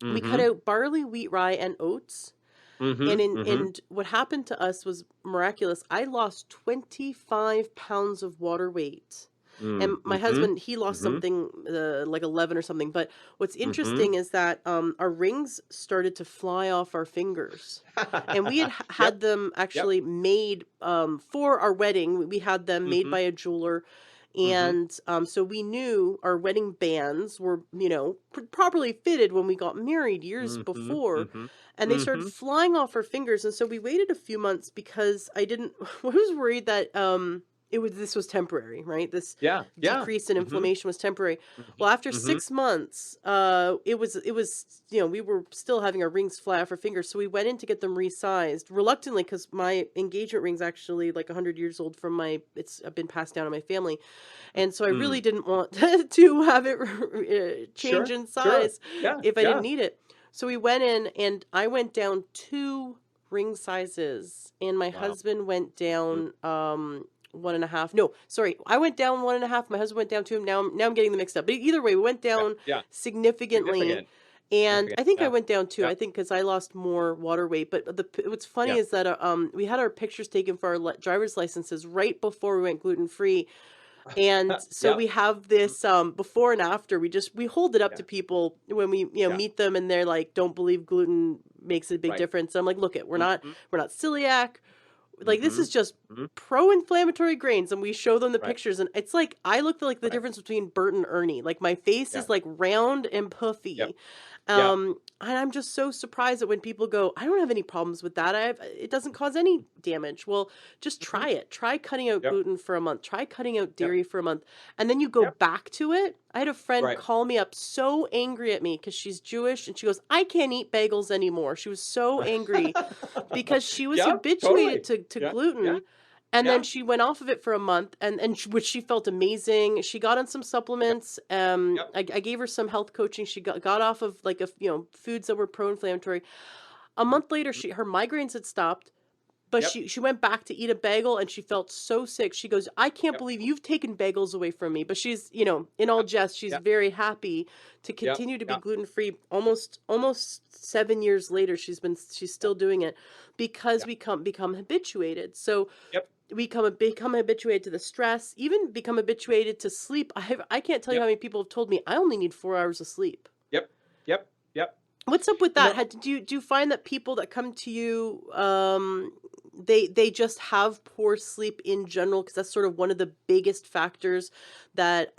We cut Mm-hmm. out barley, wheat, rye, and oats. And Mm-hmm. Mm-hmm. what happened to us was miraculous. I lost 25 pounds of water weight. And my Mm-hmm. husband, he lost Mm-hmm. something like 11 or something. But what's Mm-hmm. interesting is that our rings started to fly off our fingers. And we had Yep. had them Yep. actually made for our wedding. We had them made Mm-hmm. by a jeweler. Mm-hmm. And so we knew our wedding bands were, properly fitted when we got married years Mm-hmm. before. Mm-hmm. And they started Mm-hmm. flying off our fingers. And so we waited a few months because I didn't, I was worried that this was temporary, right? This Yeah. Yeah. decrease in Mm-hmm. inflammation was temporary. Mm-hmm. Well, after Mm-hmm. 6 months, it was we were still having our rings fly off our fingers, so we went in to get them resized reluctantly because my engagement ring's actually like 100 years old from it's been passed down in my family, and so I Mm. really didn't want to have it change Sure. in Sure. size Yeah. if I didn't Yeah. need it. So we went in, and I went down 2 ring sizes, and my Wow. husband went Mm, down 1.5. No, sorry, I went down 1.5. My husband went down 2. Now I'm getting them mixed up. But either way, we went yeah, down yeah. significantly. Significant. And Significant. I think I Yeah. went down too. Yeah. I think because I lost more water weight. But what's funny Yeah. is that we had our pictures taken for our driver's licenses right before we went gluten free, and so Yep. we have Mm, this before and after. We hold it up yeah. to people when we Yeah. meet them, and they're like, don't believe gluten makes a big Right. difference. I'm like, look it, Mhm. we're not celiac, like this is Mhm. just Mhm. pro-inflammatory grains, and we show them the Right. pictures, and it's like I look like the Right. difference between Bert and Ernie. Like my face Yeah. is like round and Yep. puffy. Yep. And I'm just so surprised that when people go, I don't have any problems with that. It doesn't cause any damage. Well, just Mhm. try it. Try cutting out Yep. gluten for a month. Try cutting out Yep. dairy for a month. And then you go Yep. back to it. I had a friend Right. call me up so angry at me because she's Jewish, and she goes, I can't eat bagels anymore. She was so angry because she was Yep. habituated Totally. to Yeah. Yeah. gluten, and then Yeah. she went off of it for a month, which she felt amazing. She got on some Yep. supplements. Yep. I gave her some health coaching. She got off of like foods that were pro-inflammatory. A Mhm. month later, Mhm. her migraines had stopped, but Yep. she went back to eat a bagel, and she felt so sick. She goes, I can't Yep. believe you've taken bagels away from me. But she's, in all Yep. jest, she's Yep. very happy to Yep. continue to be Yep. gluten free. Almost 7 years later, she's Yep. still doing it because Yep. we become habituated. So Yep. we become habituated to the stress, even become habituated to sleep. I can't tell you how Yep. many people have told me I only need 4 hours of sleep. Yep. Yep. Yep. What's up with You that? know, Do you find that people that come to you, they just have poor sleep in general? Because that's sort of one of the biggest factors that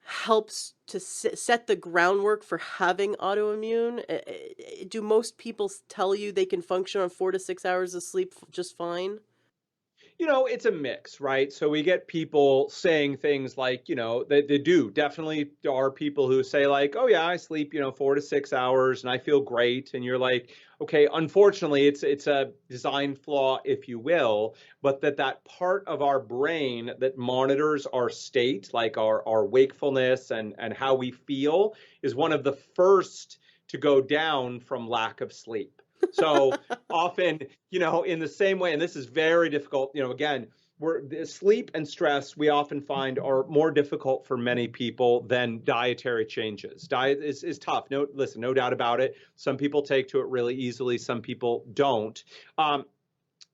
helps to set the groundwork for having autoimmune. Do most people tell you they can function on 4 to 6 hours of sleep just fine? it's a mix, right? So we get people saying things like, they do definitely are people who say like, oh yeah, I sleep, 4 to 6 hours and I feel great. And you're like, okay, unfortunately, it's a design flaw, if you will, but that part of our brain that monitors our state, like our wakefulness and how we feel, is one of the first to go down from lack of sleep. So often, in the same way, and this is very difficult, again, sleep and stress we often find are more difficult for many people than dietary changes. Diet is tough. No, listen, no doubt about it. Some people take to it really easily, some people don't. Um,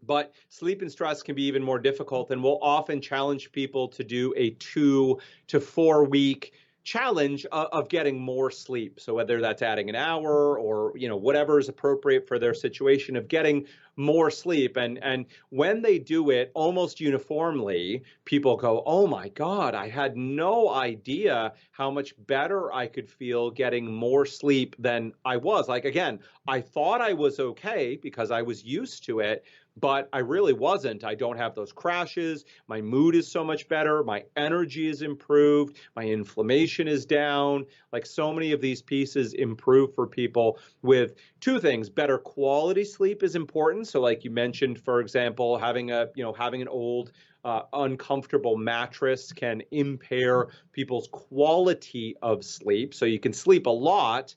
but sleep and stress can be even more difficult, and we'll often challenge people to do a 2 to 4 week challenge of getting more sleep. So whether that's adding an hour or whatever is appropriate for their situation, of getting more sleep. And when they do it, almost uniformly, people go, "Oh my God, I had no idea how much better I could feel getting more sleep than I was." Like again, I thought I was okay because I was used to it, but I really wasn't. I don't have those crashes. My mood is so much better. My energy is improved. My inflammation is down. Like so many of these pieces improve for people with two things. Better quality sleep is important. So like you mentioned, for example, having an old uncomfortable mattress can impair people's quality of sleep. So you can sleep a lot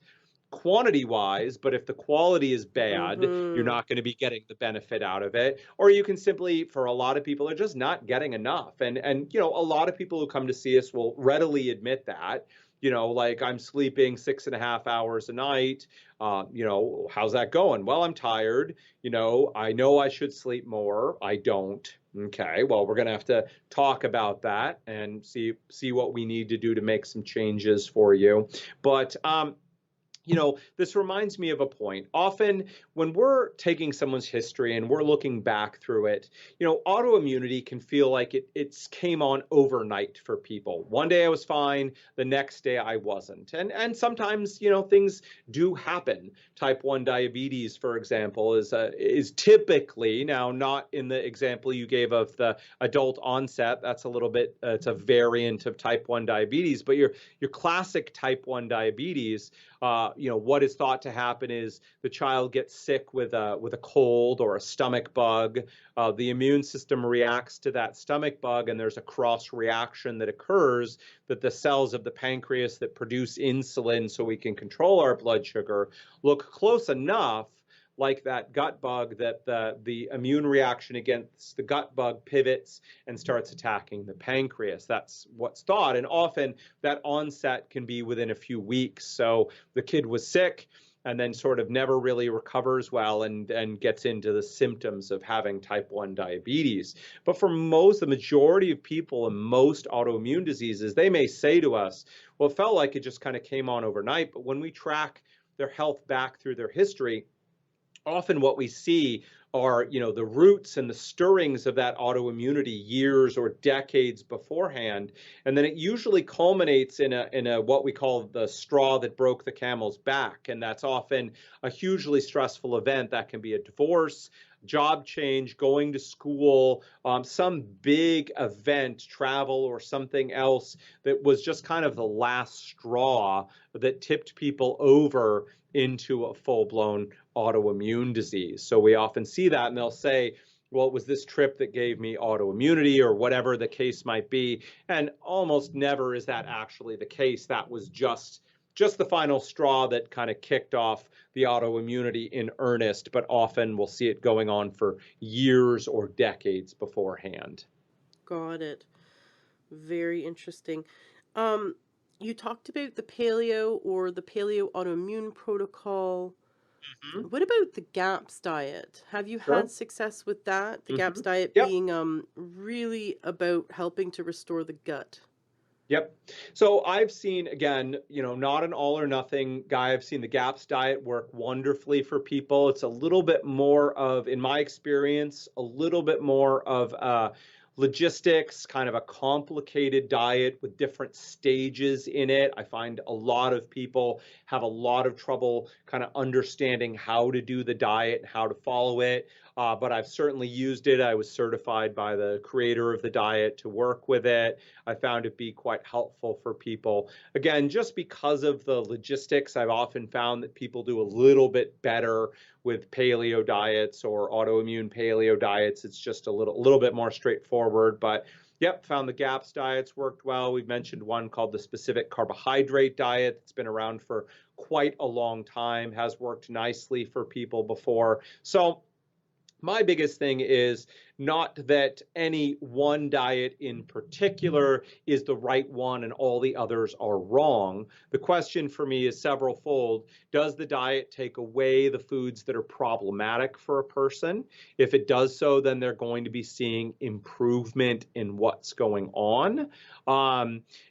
quantity wise, but if the quality is bad, you're Mm-hmm. not going to be getting the benefit out of it. Or you can simply, for a lot of people, are just not getting enough. And a lot of people who come to see us will readily admit that. Like I'm sleeping 6.5 hours a night. How's that going? Well, I'm tired. I know I should sleep more. I don't. Okay, well, we're going to have to talk about that and see what we need to do to make some changes for you. But this reminds me of a point. Often, when we're taking someone's history and we're looking back through it, autoimmunity can feel like it's came on overnight for people. One day I was fine, the next day I wasn't. And sometimes, things do happen. Type 1 diabetes, for example, is typically, now not in the example you gave of the adult onset. That's a little bit it's a variant of type 1 diabetes, but your classic type 1 diabetes, what is thought to happen is the child gets sick with a cold or a stomach bug. The immune system reacts to that stomach bug, and there's a cross reaction that occurs, that the cells of the pancreas that produce insulin so we can control our blood sugar look close enough like that gut bug, that the immune reaction against the gut bug pivots and starts attacking the pancreas. That's what's thought. And often that onset can be within a few weeks. So the kid was sick and then sort of never really recovers well and gets into the symptoms of having type 1 diabetes. But for the majority of people in most autoimmune diseases, they may say to us, well, it felt like it just kind of came on overnight. But when we track their health back through their history, often what we see are, the roots and the stirrings of that autoimmunity years or decades beforehand, and then it usually culminates in a what we call the straw that broke the camel's back, and that's often a hugely stressful event. That can be a divorce, job change, going to school, some big event, travel, or something else that was just kind of the last straw that tipped people over into a full-blown autoimmune disease. So we often see that, and they'll say, well, it was this trip that gave me autoimmunity, or whatever the case might be. And almost never is that actually the case. That was just the final straw that kind of kicked off the autoimmunity in earnest, but often we'll see it going on for years or decades beforehand. Got it. Very interesting. Um, you talked about the paleo or the paleo autoimmune protocol. Mhm. What about the GAPS diet? Have you had Sure. success with that? The GAPS Mhm. diet Yep. being really about helping to restore the gut. Yep. So I've seen, again, not an all or nothing guy. I've seen the GAPS diet work wonderfully for people. It's a little bit more of, in my experience, a little bit more of logistics, kind of a complicated diet with different stages in it. I find a lot of people have a lot of trouble kind of understanding how to do the diet and how to follow it. But I've certainly used it. I was certified by the creator of the diet to work with it. I found it be quite helpful for people. Again, just because of the logistics, I've often found that people do a little bit better with paleo diets or autoimmune paleo diets. It's just a little bit more straightforward. But yep, found the GAPS diets worked well. We've mentioned one called the specific carbohydrate diet. It's been around for quite a long time, has worked nicely for people before. So my biggest thing is not that any one diet in particular is the right one and all the others are wrong. The question for me is several fold. Does the diet take away the foods that are problematic for a person? If it does so, then they're going to be seeing improvement in what's going on.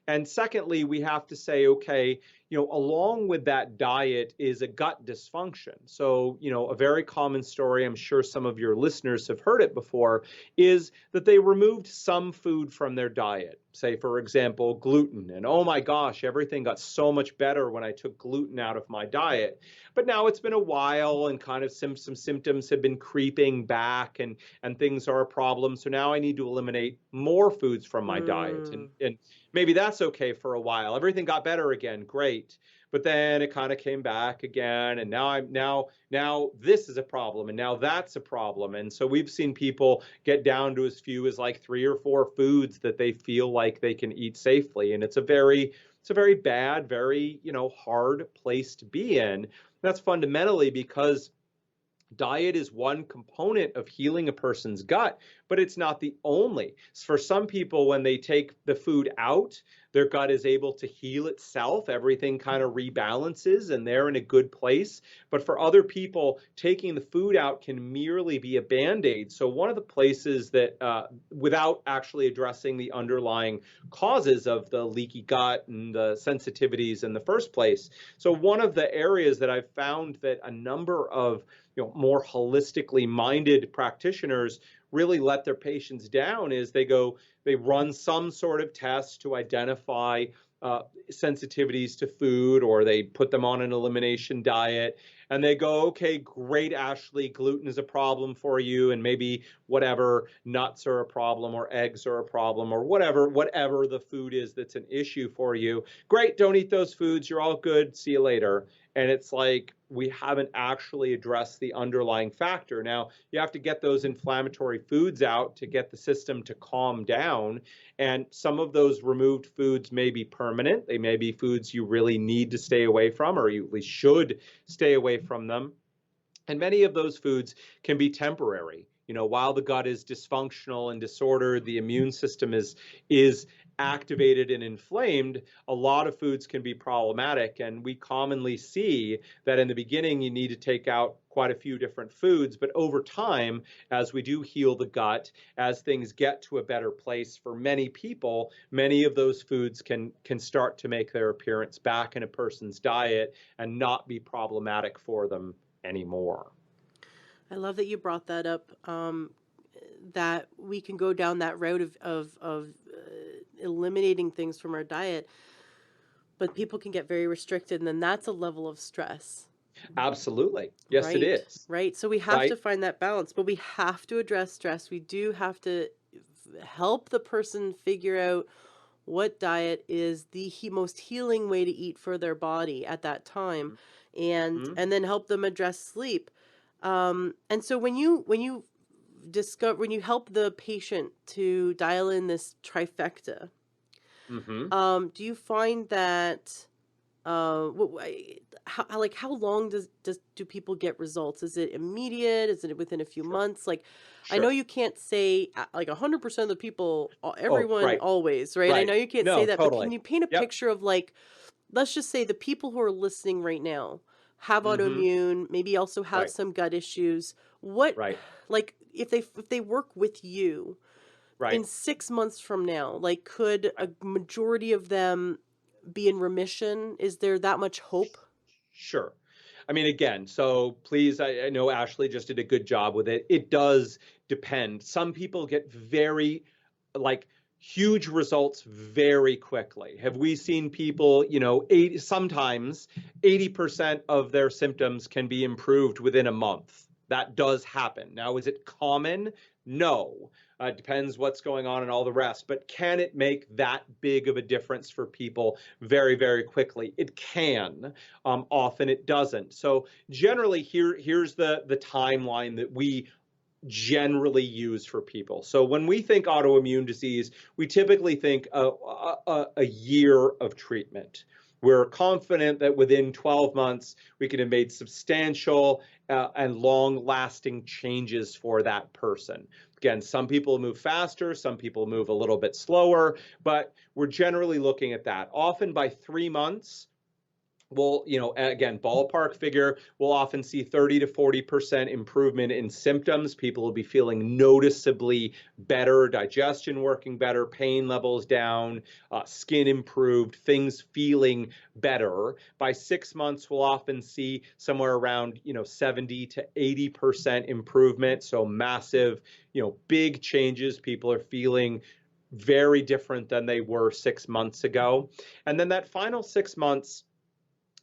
And secondly, we have to say, okay, along with that diet is a gut dysfunction. So, a very common story, I'm sure some of your listeners have heard it before, is that they removed some food from their diet. Say, for example, gluten. And oh my gosh, everything got so much better when I took gluten out of my diet. But now it's been a while and kind of some symptoms have been creeping back and things are a problem. So now I need to eliminate more foods from my diet. Mm. And maybe that's okay for a while. Everything got better again, great. But then it kind of came back again, and now this is a problem, and now that's a problem. And so we've seen people get down to as few as like 3 or 4 foods that they feel like they can eat safely, and it's a very bad, very hard place to be in. That's fundamentally because diet is one component of healing a person's gut, but it's not the only. For some people, when they take the food out, their gut is able to heal itself. Everything kind of rebalances and they're in a good place. But for other people, taking the food out can merely be a band-aid. So one of the places that, without actually addressing the underlying causes of the leaky gut and the sensitivities in the first place. So one of the areas that I've found that a number of more holistically minded practitioners really let their patients down is they run some sort of test to identify sensitivities to food, or they put them on an elimination diet, and they go, okay, great, Ashley, gluten is a problem for you, and maybe whatever, nuts are a problem, or eggs are a problem, or whatever the food is that's an issue for you. Great, don't eat those foods, you're all good, see you later. And it's like, we haven't actually addressed the underlying factor. Now, you have to get those inflammatory foods out to get the system to calm down. And some of those removed foods may be permanent. They may be foods you really need to stay away from, or you at least should stay away from them. And many of those foods can be temporary. While the gut is dysfunctional and disordered, the immune system is activated and inflamed, a lot of foods can be problematic. And we commonly see that in the beginning, you need to take out quite a few different foods. But over time, as we do heal the gut, as things get to a better place for many people, many of those foods can start to make their appearance back in a person's diet and not be problematic for them anymore. I love that you brought that up. That we can go down that route of eliminating things from our diet, but people can get very restricted, and then that's a level of stress. Absolutely. Yes, it Right, is. right. So we have to Right? find that balance, but we have to address stress. We do have to help the person figure out what diet is the most healing way to eat for their body at that time, Mhm. and then help them address sleep. And so when you discover when you help the patient to dial in this trifecta, Mhm. do you find that how long do people get results? Is it immediate? Is it within a few Sure. months? Like, I know Sure. you can't say like 100% of the people, Oh, everyone right. always, right? I Right. know you can't say No, that, but can totally. you paint a Yep. picture of like, let's just say the people who are listening right now have Mhm. autoimmune, maybe also have Right. some gut issues. What, Right. like, if they work with you in Right. 6 months from now, like, could Right. a majority of them be in remission? Is there that much hope? Sure. I mean, again, so please, I know Ashley just did a good job with it. It does depend. Some people get very, like, huge results very quickly. Have we seen people, 80% of their symptoms can be improved within a month? That does happen. Now, is it common? No. Depends what's going on and all the rest. But can it make that big of a difference for people very, very quickly? It can. Often it doesn't. So generally, here's the timeline that we generally use for people. So when we think autoimmune disease, we typically think a year of treatment. We're confident that within 12 months, we can have made substantial and long lasting changes for that person. Again, some people move faster, some people move a little bit slower, but we're generally looking at that. Often by 3 months, we'll, again, ballpark figure, we'll often see 30 to 40% improvement in symptoms. People will be feeling noticeably better, digestion working better, pain levels down, skin improved, things feeling better. By 6 months, we'll often see somewhere around, 70 to 80% improvement. So massive, big changes. People are feeling very different than they were 6 months ago. And then that final 6 months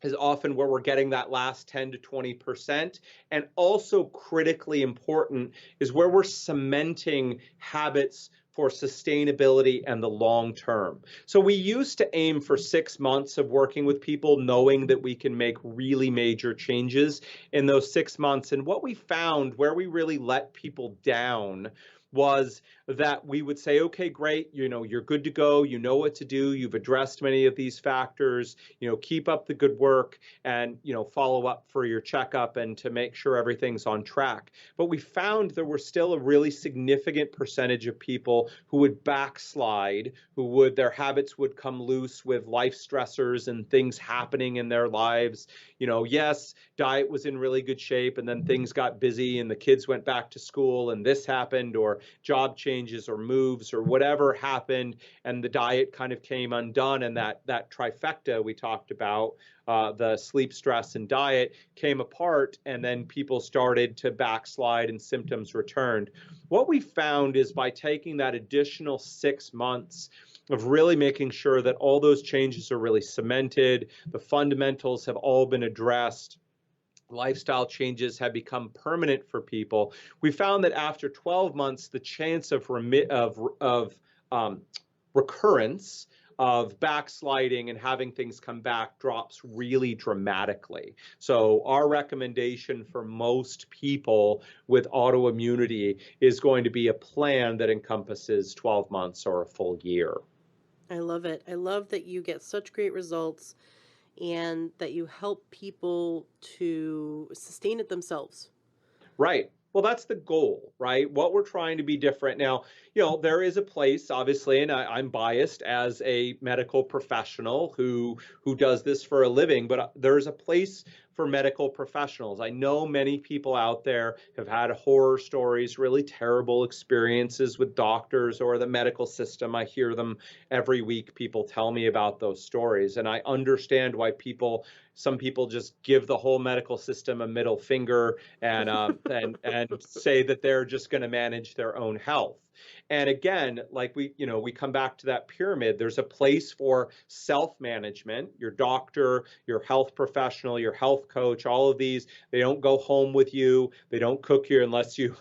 is often where we're getting that last 10 to 20%. And also critically important is where we're cementing habits for sustainability and the long term. So we used to aim for 6 months of working with people, knowing that we can make really major changes in those 6 months. And what we found where we really let people down was that we would say, okay, great, you're good to go, you know what to do, you've addressed many of these factors, keep up the good work and, follow up for your checkup and to make sure everything's on track. But we found there were still a really significant percentage of people who would backslide, their habits would come loose with life stressors and things happening in their lives. Yes, diet was in really good shape and then things got busy and the kids went back to school and this happened, or job changes or moves or whatever happened, and the diet kind of came undone, and that trifecta we talked about, the sleep, stress, and diet, came apart, and then people started to backslide and symptoms returned. What we found is by taking that additional 6 months of really making sure that all those changes are really cemented, the fundamentals have all been addressed, lifestyle changes have become permanent for people, we found that after 12 months, the chance of recurrence, of backsliding and having things come back, drops really dramatically. So our recommendation for most people with autoimmunity is going to be a plan that encompasses 12 months or a full year. I love it. I love that you get such great results and that you help people to sustain it themselves. Right. Well, that's the goal, right? What we're trying to be different. Now, there is a place, obviously, and I'm biased as a medical professional who does this for a living, but there's a place for medical professionals. I know many people out there have had horror stories, really terrible experiences with doctors or the medical system. I hear them every week. People tell me about those stories, and I understand why some people just give the whole medical system a middle finger and say that they're just going to manage their own health. And again, like we come back to that pyramid. There's a place for self-management. Your doctor, your health professional, your health coach, all of these, they don't go home with you. They don't cook you unless you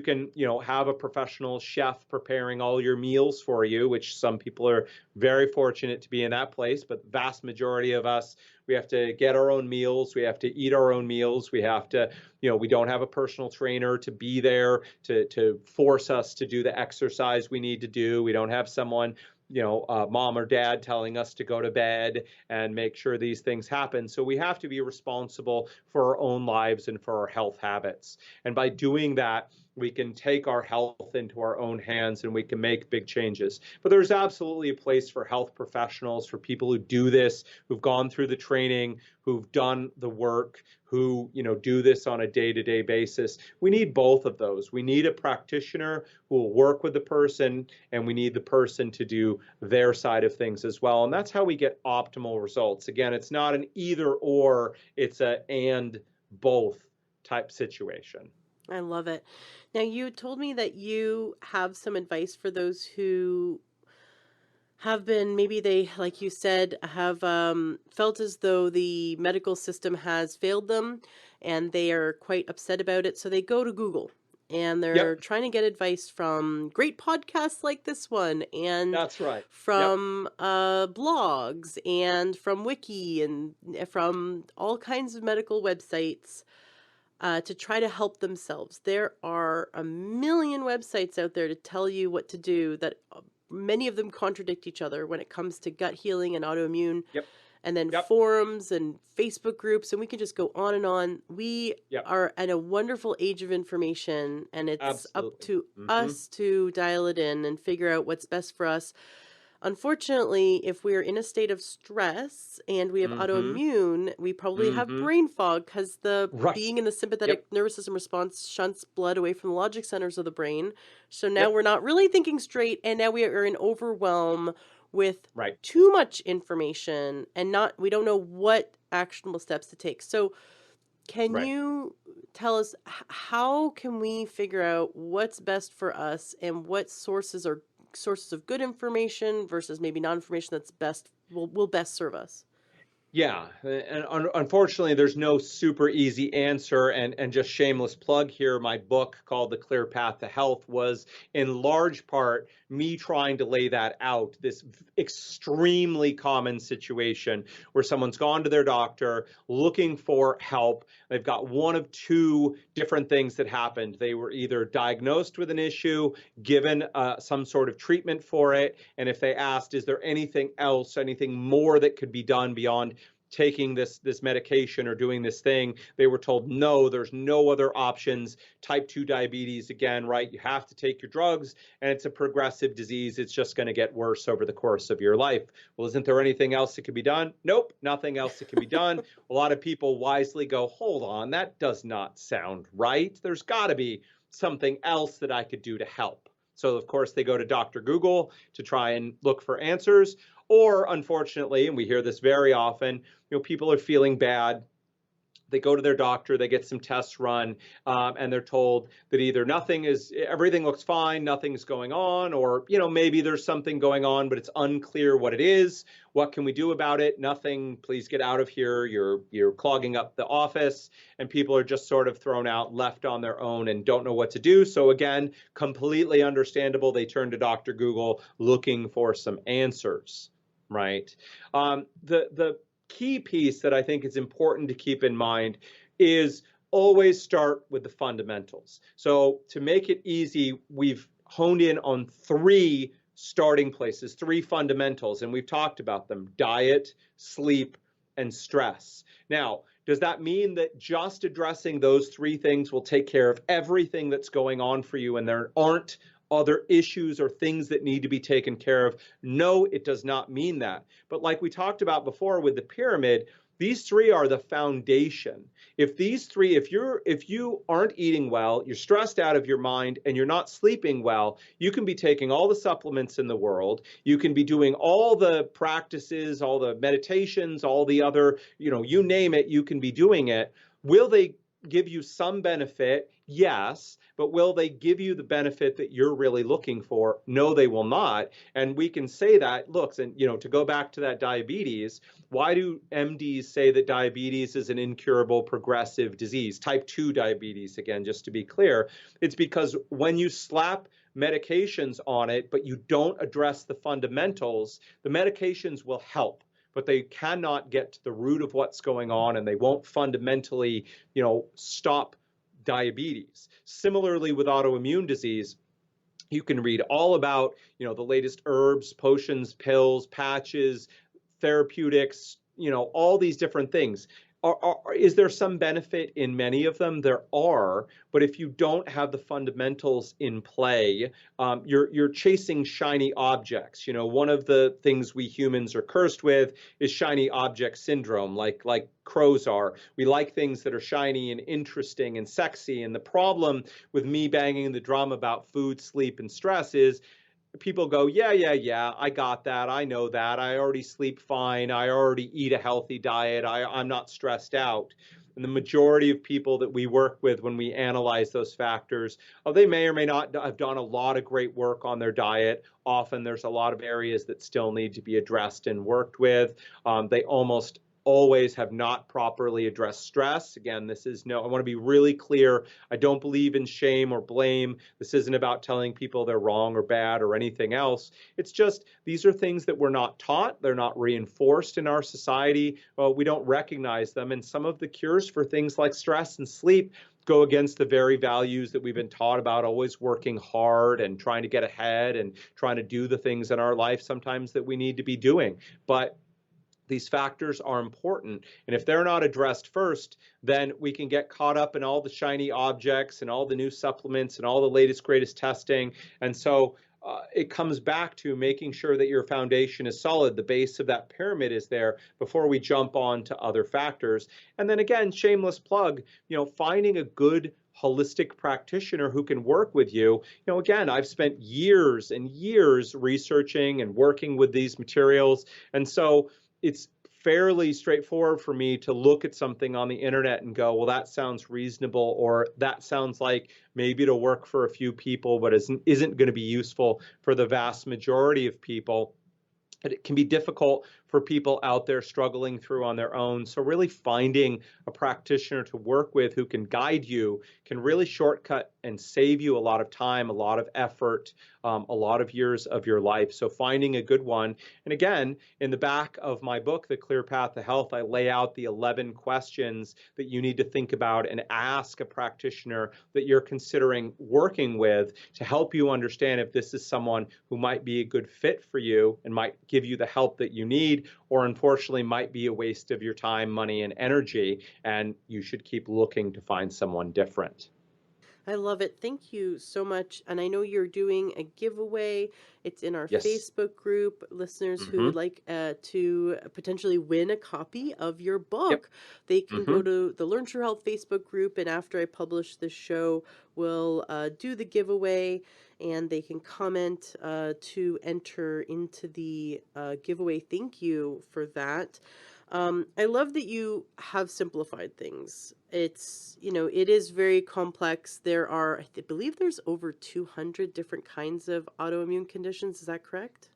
can, have a professional chef preparing all your meals for you, which some people are very fortunate to be in that place, but the vast majority of us, we have to get our own meals. We have to eat our own meals. We have to, we don't have a personal trainer to be there to force us to do the exercise we need to do. We don't have someone, mom or dad telling us to go to bed and make sure these things happen. So we have to be responsible for our own lives and for our health habits. And by doing that, we can take our health into our own hands and we can make big changes. But there's absolutely a place for health professionals, for people who do this, who've gone through the training, who've done the work, who do this on a day-to-day basis. We need both of those. We need a practitioner who will work with the person, and we need the person to do their side of things as well. And that's how we get optimal results. Again, it's not an either or, it's a and both type situation. I love it. Now, you told me that you have some advice for those who have been, maybe they, like you said, have felt as though the medical system has failed them and they are quite upset about it. So they go to Google and they're Yep, trying to get advice from great podcasts like this one and that's right. Yep. from blogs and from Wiki and from all kinds of medical websites to try to help themselves. There are a million websites out there to tell you what to do that many of them contradict each other when it comes to gut healing and autoimmune, Yep. and then Yep. forums and Facebook groups, and we can just go on and on. We Yep. are at a wonderful age of information, and it's up Absolutely. to Hmm. us to dial it in and figure out what's best for us. Unfortunately, if we're in a state of stress and we have Hmm. autoimmune, we probably have Hmm. brain fog because the Right. being in the sympathetic Yep. nervous system response shunts blood away from the logic centers of the brain. So now Yep. we're not really thinking straight, and now we are in overwhelm with Right. too much information and not we don't know what actionable steps to take. So can Right. you tell us how can we figure out what's best for us and what sources are sources of good information versus maybe non-information that's best will best serve us? Yeah, and unfortunately, there's no super easy answer. And just shameless plug here, my book called The Clear Path to Health was in large part me trying to lay that out. This extremely common situation where someone's gone to their doctor looking for help. They've got one of two different things that happened. They were either diagnosed with an issue, given some sort of treatment for it, and if they asked, is there anything else, anything more that could be done beyond taking this medication or doing this thing, they were told no, there's no other options. Type 2 diabetes, again, right? You have to take your drugs, and it's a progressive disease. It's just going to get worse over the course of your life. Well, isn't there anything else that can be done? Nope, nothing else that can be done. A lot of people wisely go, hold on, that does not sound right. There's got to be something else that I could do to help. So, of course, they go to Dr. Google to try and look for answers. Or, unfortunately, and we hear this very often, people are feeling bad. They go to their doctor, they get some tests run, and they're told that either everything looks fine, nothing's going on, or, maybe there's something going on, but it's unclear what it is. What can we do about it? Nothing. Please get out of here. You're clogging up the office, and people are just sort of thrown out, left on their own, and don't know what to do. So again, completely understandable. They turn to Dr. Google looking for some answers, right? The key piece that I think is important to keep in mind is always start with the fundamentals. So to make it easy, we've honed in on three starting places, three fundamentals, and we've talked about them: diet, sleep, and stress. Now, does that mean that just addressing those three things will take care of everything that's going on for you and there aren't other issues or things that need to be taken care of? No, it does not mean that. But like we talked about before with the pyramid, these three are the foundation. If you aren't eating well, you're stressed out of your mind and you're not sleeping well, you can be taking all the supplements in the world, you can be doing all the practices, all the meditations, all the other, you name it, you can be doing it. Will they give you some benefit? Yes. But will they give you the benefit that you're really looking for? No, they will not. And we can say that, look, and to go back to that diabetes, why do MDs say that diabetes is an incurable progressive disease? Type 2 diabetes, again, just to be clear, it's because when you slap medications on it, but you don't address the fundamentals, the medications will help, but they cannot get to the root of what's going on, and they won't fundamentally, stop diabetes. Similarly, with autoimmune disease, you can read all about, the latest herbs, potions, pills, patches, therapeutics, all these different things. Is there some benefit in many of them? There are, but if you don't have the fundamentals in play, you're chasing shiny objects. One of the things we humans are cursed with is shiny object syndrome, like crows are. We like things that are shiny and interesting and sexy. And the problem with me banging the drum about food, sleep, and stress is people go, yeah, I got that. I know that. I already sleep fine. I already eat a healthy diet. I'm not stressed out. And the majority of people that we work with when we analyze those factors, they may or may not have done a lot of great work on their diet. Often there's a lot of areas that still need to be addressed and worked with. They almost always have not properly addressed stress. Again, I want to be really clear. I don't believe in shame or blame. This isn't about telling people they're wrong or bad or anything else. It's just these are things that we're not taught. They're not reinforced in our society. Well, we don't recognize them. And some of the cures for things like stress and sleep go against the very values that we've been taught about, always working hard and trying to get ahead and trying to do the things in our life sometimes that we need to be doing. But these factors are important. And if they're not addressed first, then we can get caught up in all the shiny objects and all the new supplements and all the latest, greatest testing. And so it comes back to making sure that your foundation is solid. The base of that pyramid is there before we jump on to other factors. And then again, shameless plug, finding a good holistic practitioner who can work with you. Again, I've spent years and years researching and working with these materials. And so it's fairly straightforward for me to look at something on the internet and go, well, that sounds reasonable, or that sounds like maybe it'll work for a few people, but isn't going to be useful for the vast majority of people. And it can be difficult for people out there struggling through on their own. So really finding a practitioner to work with who can guide you can really shortcut and save you a lot of time, a lot of effort, a lot of years of your life. So finding a good one. And again, in the back of my book, The Clear Path to Health, I lay out the 11 questions that you need to think about and ask a practitioner that you're considering working with to help you understand if this is someone who might be a good fit for you and might give you the help that you need, or unfortunately might be a waste of your time, money, and energy, and you should keep looking to find someone different. I love it. Thank you so much. And I know you're doing a giveaway. It's in our Yes. Facebook group. Listeners who would Mm-hmm. like to potentially win a copy of your Yep. book, they can Mm-hmm. go to the Learn True Health Facebook group. And after I publish this show, we'll do the giveaway, and they can comment to enter into the giveaway. Thank you for that. I love that you have simplified things. It is very complex. I believe there's over 200 different kinds of autoimmune conditions. Is that correct?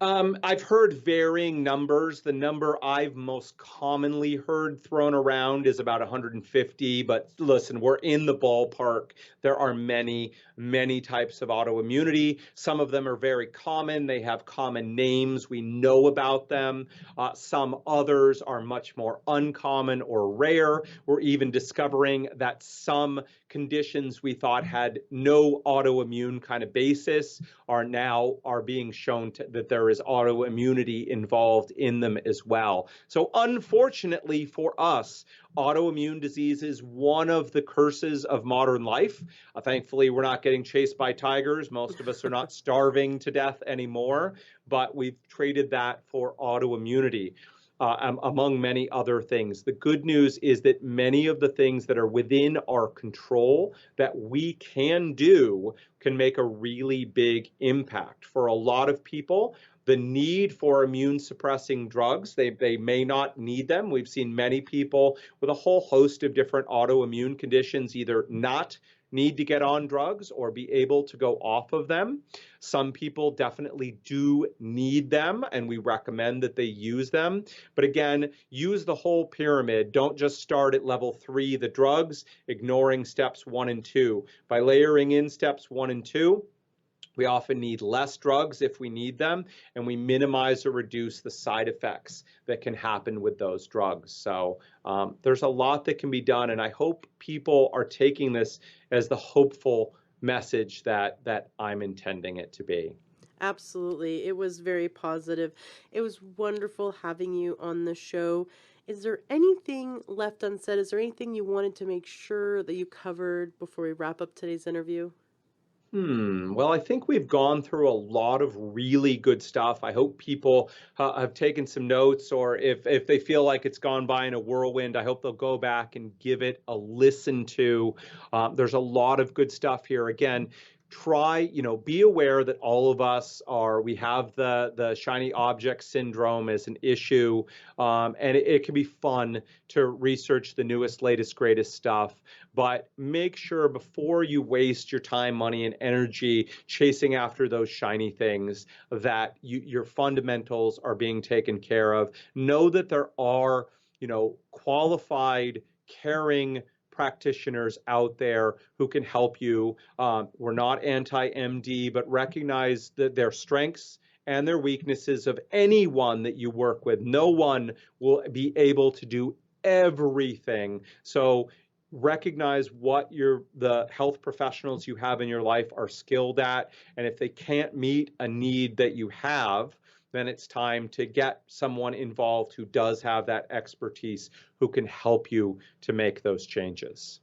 I've heard varying numbers. The number I've most commonly heard thrown around is about 150, but listen, we're in the ballpark. There are many, many types of autoimmunity. Some of them are very common. They have common names. We know about them. Some others are much more uncommon or rare. We're even discovering that some conditions we thought had no autoimmune kind of basis are being shown that there there is autoimmunity involved in them as well. So unfortunately for us, autoimmune disease is one of the curses of modern life. Thankfully, we're not getting chased by tigers. Most of us are not starving to death anymore, but we've traded that for autoimmunity. Among many other things. The good news is that many of the things that are within our control that we can do can make a really big impact. For a lot of people, the need for immune suppressing drugs, they may not need them. We've seen many people with a whole host of different autoimmune conditions either not need to get on drugs or be able to go off of them. Some people definitely do need them, and we recommend that they use them. But again, use the whole pyramid. Don't just start at level 3, the drugs, ignoring steps 1 and 2. By layering in steps 1 and 2, we often need less drugs if we need them, and we minimize or reduce the side effects that can happen with those drugs. So there's a lot that can be done, and I hope people are taking this as the hopeful message that I'm intending it to be. Absolutely. It was very positive. It was wonderful having you on the show. Is there anything left unsaid? Is there anything you wanted to make sure that you covered before we wrap up today's interview? Well, I think we've gone through a lot of really good stuff. I hope people have taken some notes, or if they feel like it's gone by in a whirlwind, I hope they'll go back and give it a listen to. There's a lot of good stuff here. Again, be aware that all of us we have the shiny object syndrome as an issue, and it can be fun to research the newest, latest, greatest stuff. But make sure before you waste your time, money, and energy chasing after those shiny things that your fundamentals are being taken care of. Know that there are, qualified, caring practitioners out there who can help you. We're not anti-MD, but recognize that their strengths and their weaknesses of anyone that you work with. No one will be able to do everything. So recognize what the health professionals you have in your life are skilled at, and if they can't meet a need that you have, then it's time to get someone involved who does have that expertise, who can help you to make those changes.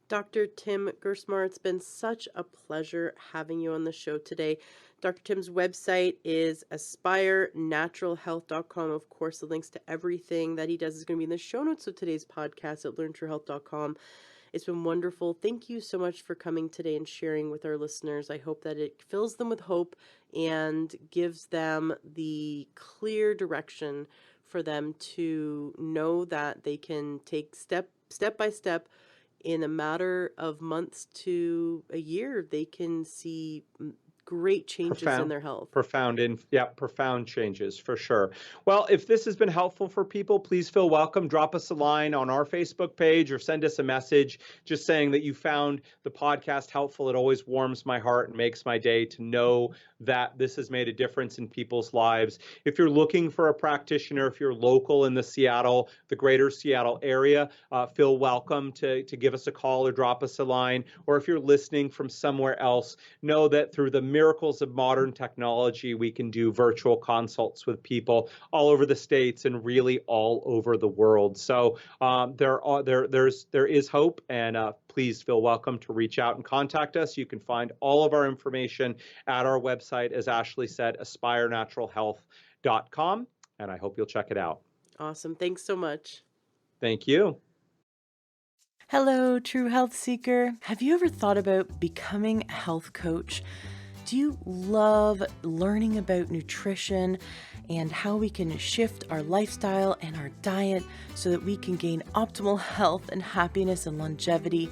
Dr. Tim Gertsmar, it's been such a pleasure having you on the show today. Dr. Tim's website is aspirenaturalhealth.com. Of course, the links to everything that he does is going to be in the show notes of today's podcast at learntruehealth.com. It's been wonderful. Thank you so much for coming today and sharing with our listeners. I hope that it fills them with hope and gives them the clear direction for them to know that they can take step by step. In a matter of months to a year, they can see great changes in their health. Profound changes for sure. Well, if this has been helpful for people, please feel welcome. Drop us a line on our Facebook page or send us a message just saying that you found the podcast helpful. It always warms my heart and makes my day to know that this has made a difference in people's lives. If you're looking for a practitioner, if you're local in the greater Seattle area, feel welcome to give us a call or drop us a line. Or if you're listening from somewhere else, know that through the miracles of modern technology, we can do virtual consults with people all over the States and really all over the world. So there is hope, and please feel welcome to reach out and contact us. You can find all of our information at our website, as Ashley said, aspirenaturalhealth.com, and I hope you'll check it out. Awesome. Thanks so much. Thank you. Hello, true health seeker. Have you ever thought about becoming a health coach? Do you love learning about nutrition and how we can shift our lifestyle and our diet so that we can gain optimal health and happiness and longevity?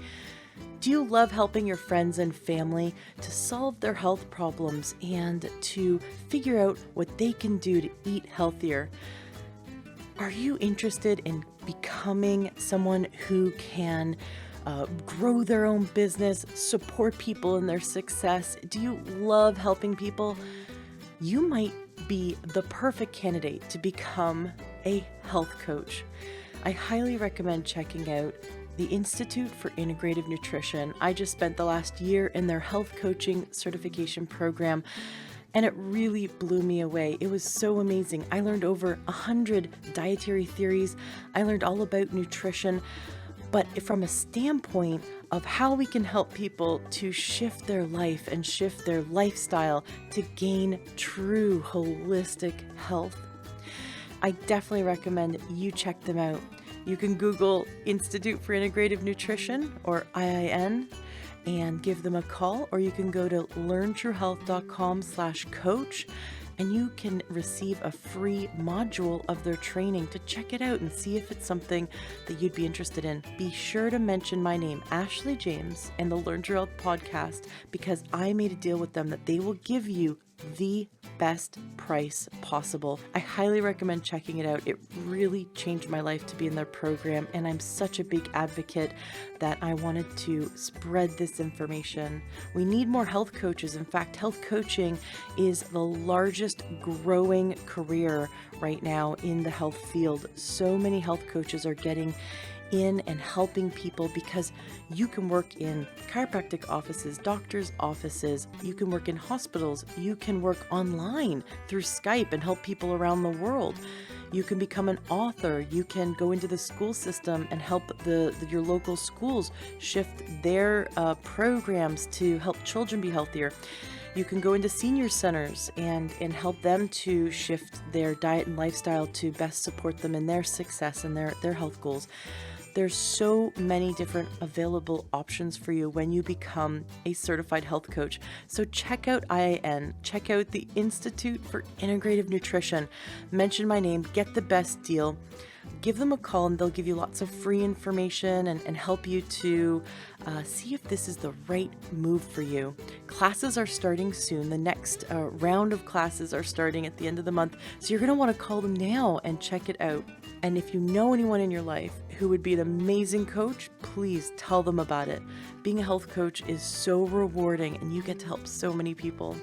Do you love helping your friends and family to solve their health problems and to figure out what they can do to eat healthier? Are you interested in becoming someone who can grow their own business, support people in their success? Do you love helping people? You might be the perfect candidate to become a health coach. I highly recommend checking out the Institute for Integrative Nutrition. I just spent the last year in their health coaching certification program, and it really blew me away. It was so amazing. I learned over 100 dietary theories. I learned all about nutrition, but from a standpoint of how we can help people to shift their life and shift their lifestyle to gain true holistic health. I definitely recommend you check them out. You can Google Institute for Integrative Nutrition, or IIN, and give them a call, or you can go to learntruehealth.com/coach, and you can receive a free module of their training to check it out and see if it's something that you'd be interested in. Be sure to mention my name, Ashley James, and the Learn True Health podcast, because I made a deal with them that they will give you the best price possible. I highly recommend checking it out. It really changed my life to be in their program, and I'm such a big advocate that I wanted to spread this information. We need more health coaches. In fact, health coaching is the largest growing career right now in the health field. So many health coaches are getting in and helping people, because you can work in chiropractic offices, doctors' offices, you can work in hospitals, you can work online through Skype and help people around the world. You can become an author. You can go into the school system and help your local schools shift their programs to help children be healthier. You can go into senior centers and help them to shift their diet and lifestyle to best support them in their success and their health goals. There's so many different available options for you when you become a certified health coach. So check out IIN, check out the Institute for Integrative Nutrition, mention my name, get the best deal. Give them a call and they'll give you lots of free information and help you to see if this is the right move for you. Classes are starting soon. The next round of classes are starting at the end of the month. So you're going to want to call them now and check it out. And if you know anyone in your life who would be an amazing coach, please tell them about it. Being a health coach is so rewarding, and you get to help so many people.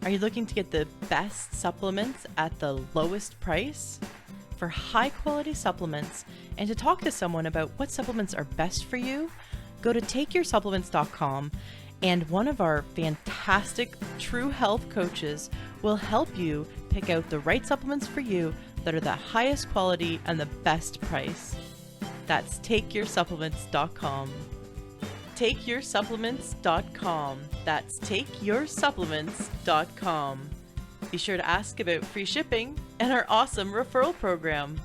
Are you looking to get the best supplements at the lowest price? For high quality supplements and to talk to someone about what supplements are best for you, go to takeyoursupplements.com, and one of our fantastic True Health coaches will help you pick out the right supplements for you that are the highest quality and the best price. That's takeyoursupplements.com. takeyoursupplements.com. That's takeyoursupplements.com. Be sure to ask about free shipping and our awesome referral program.